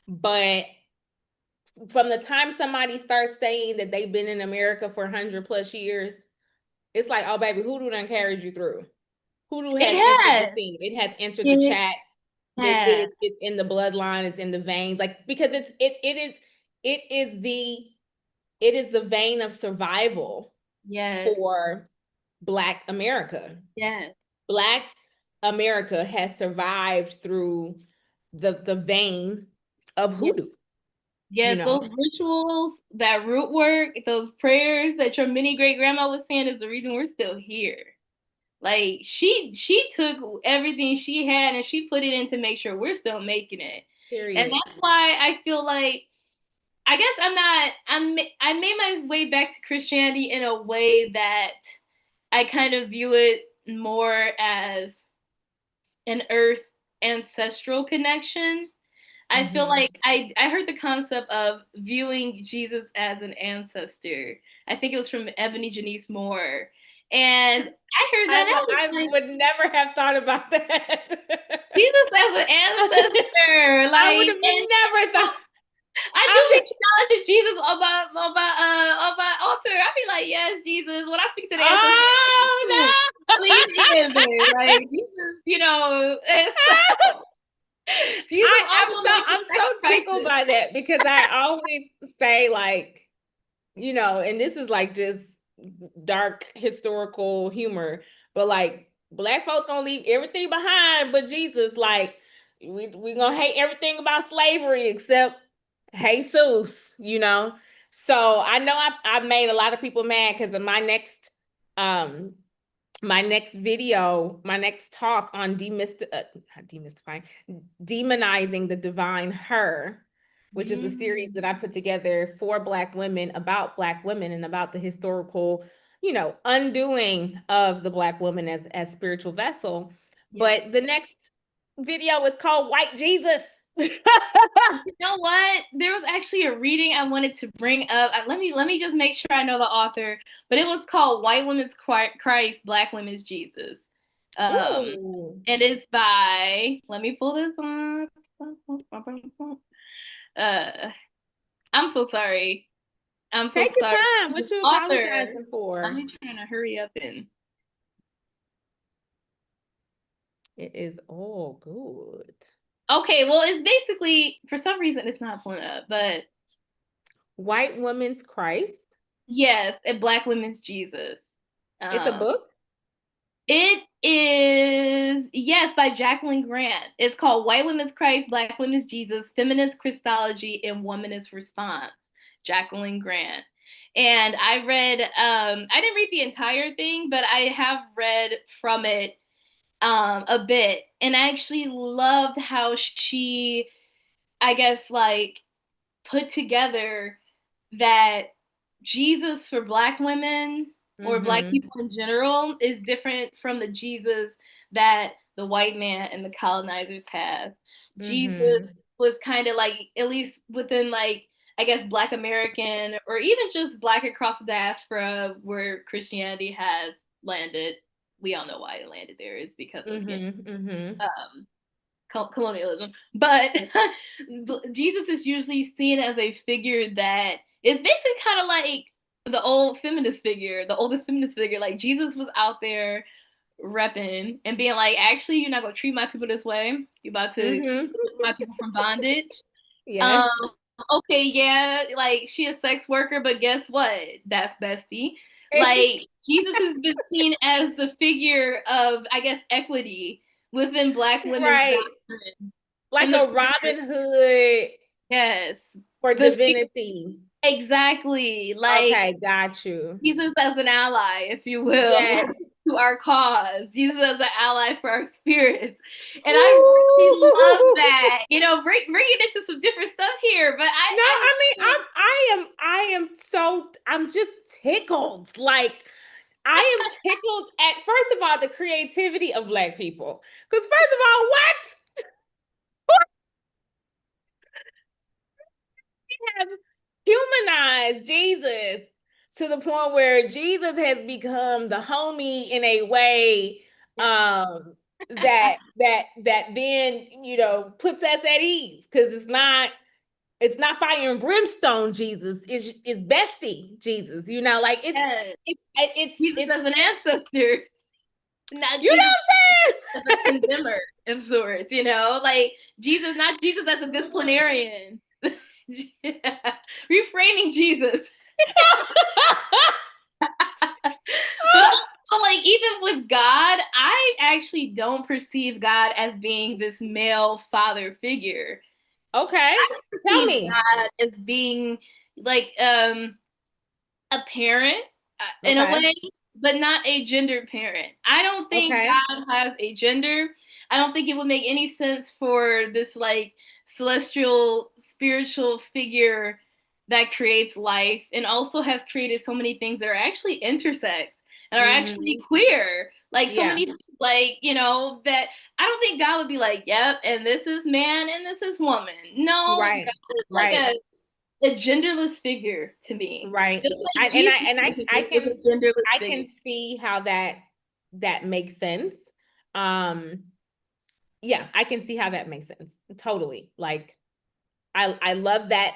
Speaker 2: But from the time somebody starts saying that they've been in America for 100 plus years, it's like, oh baby, hoodoo done carried you through. Hoodoo
Speaker 1: It
Speaker 2: has entered the
Speaker 1: has.
Speaker 2: scene. It has entered the
Speaker 1: It
Speaker 2: chat.
Speaker 1: has.
Speaker 2: It's in the bloodline. It's in the veins. Like because it is the it is the vein of survival
Speaker 1: Yes.
Speaker 2: for Black America.
Speaker 1: Yes.
Speaker 2: Black America has survived through the vein of
Speaker 1: Yes.
Speaker 2: hoodoo, you
Speaker 1: Yes,
Speaker 2: know?
Speaker 1: those rituals, that root work, those prayers that your mini great grandma was saying is the reason we're still here. Like she took everything she had and she put it in to make sure we're still making it. And
Speaker 2: Period.
Speaker 1: that's why I feel like I guess I made my way back to Christianity in a way that I kind of view it more as an earth ancestral connection. I feel
Speaker 2: Mm-hmm.
Speaker 1: like I heard the concept of viewing Jesus as an ancestor. I think it was from Ebony Janice Moore. And I heard that I was
Speaker 2: I
Speaker 1: like,
Speaker 2: would never have thought about that.
Speaker 1: Jesus as an ancestor.
Speaker 2: I would
Speaker 1: Like,
Speaker 2: have
Speaker 1: and
Speaker 2: never thought.
Speaker 1: I
Speaker 2: I'm
Speaker 1: do
Speaker 2: just
Speaker 1: acknowledge Jesus on my altar. I be like, yes, Jesus. When I speak to the ancestors,
Speaker 2: oh
Speaker 1: please
Speaker 2: no.
Speaker 1: answer. Like Jesus, it's Jesus also makes
Speaker 2: I'm so tickled
Speaker 1: sacrifices.
Speaker 2: by that because I always say like, and this is like just dark historical humor, but like Black folks gonna leave everything behind but Jesus. Like we gonna hate everything about slavery except Jesus. So I know I made a lot of people mad because of um my next video, my next talk on not demystifying, demonizing the divine her, which is a series that I put together for Black women about Black women and about the historical, undoing of the Black woman as spiritual vessel.
Speaker 1: Yes.
Speaker 2: But the next video is called White Jesus.
Speaker 1: You know what? There was actually a reading I wanted to bring up. Let me just make sure I know the author. But it was called "White Women's Christ, Black Women's Jesus,"
Speaker 2: Ooh.
Speaker 1: and it's by. Let me pull this on. Uh, I'm so sorry. I'm so
Speaker 2: Take your
Speaker 1: sorry.
Speaker 2: time. What
Speaker 1: This
Speaker 2: you
Speaker 1: author.
Speaker 2: apologizing
Speaker 1: I'm
Speaker 2: for?
Speaker 1: trying to hurry up and.
Speaker 2: It is all good.
Speaker 1: Okay, well, it's basically for some reason it's not pulling up, but
Speaker 2: White Woman's Christ.
Speaker 1: yes, a Black Women's Jesus.
Speaker 2: It's a
Speaker 1: Um,
Speaker 2: book.
Speaker 1: It is, yes, by Jacqueline Grant. It's called White Women's Christ, Black Women's Jesus, Feminist Christology, and Womanist Response. Jacqueline Grant. And I didn't read the entire thing, but I have read from it a bit. And I actually loved how she, I guess, like, put together that Jesus for Black women or Black
Speaker 2: Mm-hmm.
Speaker 1: people in general is different from the Jesus that the white man and the colonizers have. Jesus
Speaker 2: Mm-hmm.
Speaker 1: was kind of like, at least within like, I guess, Black American or even just Black across the diaspora where Christianity has landed. We all know why it landed there is because of,
Speaker 2: Mm-hmm. Mm-hmm.
Speaker 1: um, colonialism. But Jesus is usually seen as a figure that is basically kind of like the old feminist figure, the oldest feminist figure. Like Jesus was out there repping and being like, actually, you're not gonna treat my people this way. You're about to
Speaker 2: Mm-hmm.
Speaker 1: deliver my people from bondage. Um,
Speaker 2: Yes.
Speaker 1: okay, yeah, like she a sex worker, but guess what? That's bestie. Like Jesus has been seen as the figure of, I guess, equity within Black women's
Speaker 2: Right.
Speaker 1: doctrine in
Speaker 2: Like
Speaker 1: the
Speaker 2: a
Speaker 1: prayer.
Speaker 2: Robin Hood
Speaker 1: Yes,
Speaker 2: for
Speaker 1: the
Speaker 2: divinity.
Speaker 1: exactly like
Speaker 2: Okay, got you.
Speaker 1: Jesus as an ally, if you will,
Speaker 2: Yes.
Speaker 1: to our cause. Jesus as an ally for our spirits, and I really love
Speaker 2: Ooh.
Speaker 1: that. Bring it into some different stuff here, but
Speaker 2: No,
Speaker 1: I
Speaker 2: I mean,
Speaker 1: just
Speaker 2: I'm just tickled. Like, I am tickled at, first of all, the creativity of Black people. Because, first of all, what? humanize Jesus to the point where Jesus has become the homie in a way that then puts us at ease because it's not fire and brimstone Jesus, is bestie Jesus, like
Speaker 1: Yes. Jesus as
Speaker 2: it's
Speaker 1: an ancestor, not
Speaker 2: you know
Speaker 1: Jesus as
Speaker 2: what
Speaker 1: a
Speaker 2: I'm saying.
Speaker 1: condemner of sorts, like Jesus, not Jesus as a disciplinarian. Yeah. Reframing Jesus. But also, like, even with God, I actually don't perceive God as being this male father figure.
Speaker 2: Okay,
Speaker 1: I
Speaker 2: tell
Speaker 1: perceive
Speaker 2: me.
Speaker 1: God as being like a parent in a
Speaker 2: Okay,
Speaker 1: way, but not a gendered parent. I don't think
Speaker 2: okay.
Speaker 1: God has a gender. I don't think it would make any sense for this like celestial spiritual figure that creates life and also has created so many things that are actually intersex and are actually
Speaker 2: Hmm.
Speaker 1: queer. Like so
Speaker 2: Yeah,
Speaker 1: many like, that I don't think God would be like, yep, and this is man and this is woman. No,
Speaker 2: right,
Speaker 1: God is like
Speaker 2: right,
Speaker 1: a genderless figure to me.
Speaker 2: right.
Speaker 1: Just like
Speaker 2: I, and I
Speaker 1: Jesus
Speaker 2: and I I
Speaker 1: is
Speaker 2: can
Speaker 1: a genderless
Speaker 2: I
Speaker 1: figure.
Speaker 2: can see how that makes sense. Um, yeah, I can see how that makes sense. Totally. Like I love that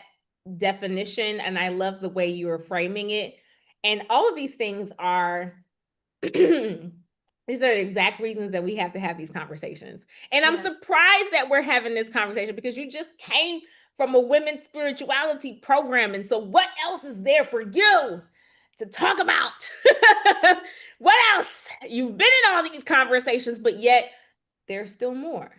Speaker 2: definition and I love the way you were framing it. And all of these things are these are the exact reasons that we have to have these conversations. And I'm
Speaker 1: Yeah.
Speaker 2: surprised that we're having this conversation because you just came from a women's spirituality program. And so, what else is there for you to talk about? What else? You've been in all these conversations, but yet there's still more.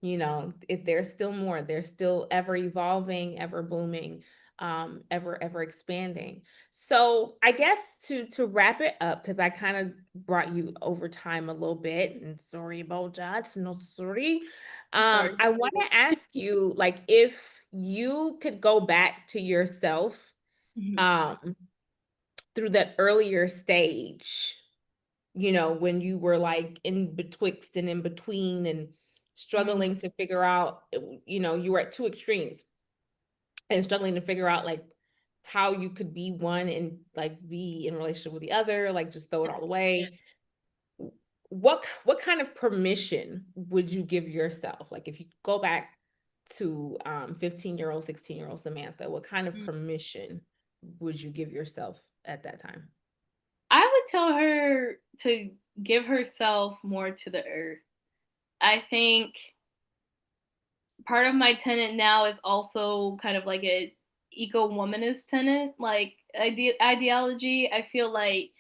Speaker 2: If there's still more, there's still ever evolving, ever blooming, ever expanding. So I guess to wrap it up, because I kind of brought you over time a little bit, and sorry about that, no sorry.
Speaker 1: Sorry.
Speaker 2: I want to ask you, like, if you could go back to yourself
Speaker 1: Mhm.
Speaker 2: um through that earlier stage, when you were like in betwixt and in between and
Speaker 1: Mhm.
Speaker 2: struggling to figure out, you were at two extremes and struggling to figure out like how you could be one and like be in relationship with the other, like just throw it all away. What kind of permission would you give yourself? Like if you go back to 15-year-old, 16-year-old Samantha, what kind of
Speaker 1: Mhm.
Speaker 2: permission would you give yourself at that time?
Speaker 1: I would tell her to give herself more to the earth. I think part of my tenet now is also kind of like a eco-womanist tenet, like ideology. I feel like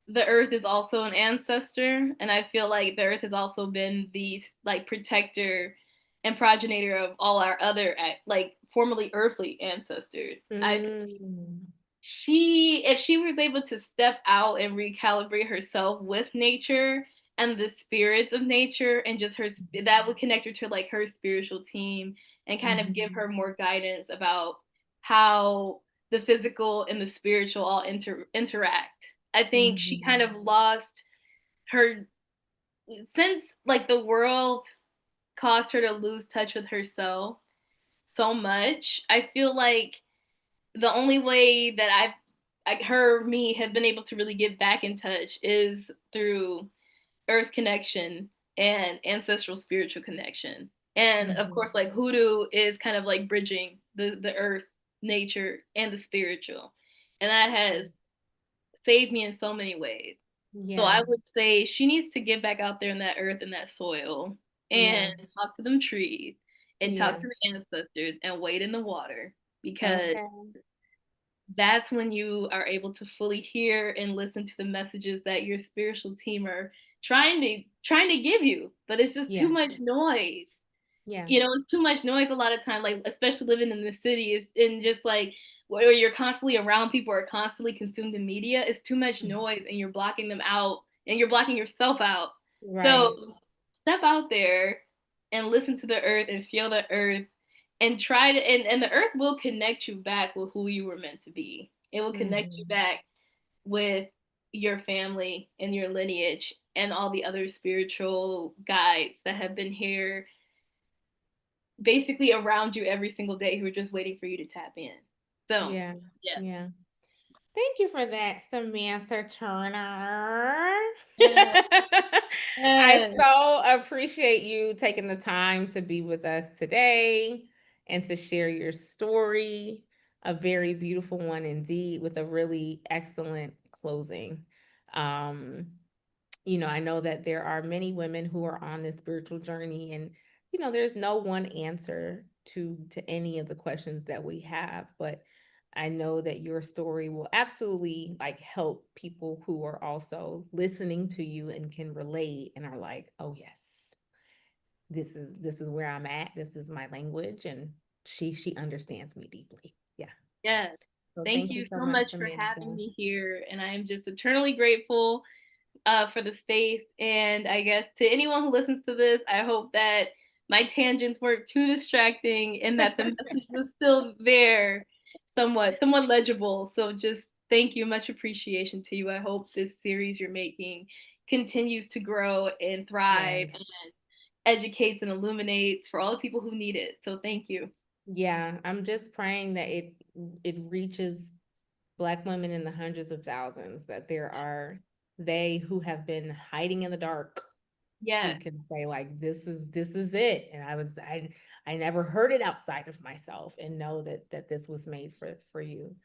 Speaker 1: the earth is also an ancestor, and I feel like the earth has also been the like protector and progenitor of all our other like formerly earthly ancestors. I
Speaker 2: Mm.
Speaker 1: she if she was able to step out and recalibrate herself with nature and the spirits of nature and just her, that would connect her to like her spiritual team and kind of give
Speaker 2: Mhm.
Speaker 1: her more guidance about how the physical and the spiritual all interact. I think she kind
Speaker 2: Mhm.
Speaker 1: of lost her since like the world caused her to lose touch with herself so much. I feel like the only way that like her, me, have been able to really get back in touch is through earth connection and ancestral spiritual connection. And of
Speaker 2: Mhm.
Speaker 1: course, like hoodoo is kind of like bridging the earth, nature, and the spiritual. And that has saved me in so many ways. So
Speaker 2: Yeah.
Speaker 1: I would say she needs to get back out there in that earth and that soil and
Speaker 2: Yeah.
Speaker 1: talk to them trees and talk
Speaker 2: Yeah.
Speaker 1: to the ancestors and wade in the water because
Speaker 2: Okay.
Speaker 1: that's when you are able to fully hear and listen to the messages that your spiritual team are trying to give you, but it's just too
Speaker 2: Yeah.
Speaker 1: much noise.
Speaker 2: Yeah.
Speaker 1: It's too much noise a lot of time, like especially living in the city is and just like where you're constantly around people or constantly consumed in media. It's too much
Speaker 2: Mhm.
Speaker 1: noise and you're blocking them out and you're blocking yourself out.
Speaker 2: Right.
Speaker 1: So step out there and listen to the earth and feel the earth and try to and the earth will connect you back with who you were meant to be. It will connect you
Speaker 2: Mhm.
Speaker 1: back with your family and your lineage and all the other spiritual guides that have been here basically around you every single day who are just waiting for you to tap in. So,
Speaker 2: Yeah.
Speaker 1: yeah.
Speaker 2: Yeah. Thank you for that, Samantha Turner.
Speaker 1: Yeah.
Speaker 2: I
Speaker 1: Yeah.
Speaker 2: so appreciate you taking the time to be with us today and to share your story. A very beautiful one indeed, with a really excellent closing. Um, I know that there are many women who are on this spiritual journey, and there's no one answer to any of the questions that we have, but I know that your story will absolutely like help people who are also listening to you and can relate and are like, "Oh yes, this is where I'm at. This is my language, and she understands me deeply." Yeah.
Speaker 1: Yes.
Speaker 2: So
Speaker 1: Thank
Speaker 2: thank you
Speaker 1: you
Speaker 2: so
Speaker 1: so
Speaker 2: much,
Speaker 1: much for having
Speaker 2: Samantha.
Speaker 1: me here. And I am just eternally grateful for the space. And I guess to anyone who listens to this, I hope that my tangents weren't too distracting and that the message was still there, somewhat legible. So just thank you, much appreciation to you. I hope this series you're making continues to grow and
Speaker 2: Yeah.
Speaker 1: thrive and educates and illuminates for all the people who need it. So thank you.
Speaker 2: Yeah, I'm just praying that it reaches Black women in the hundreds of thousands, that there are they who have been hiding in the dark who
Speaker 1: Yes.
Speaker 2: can say like this is it. And I never heard it outside of myself, and know that this was made for you.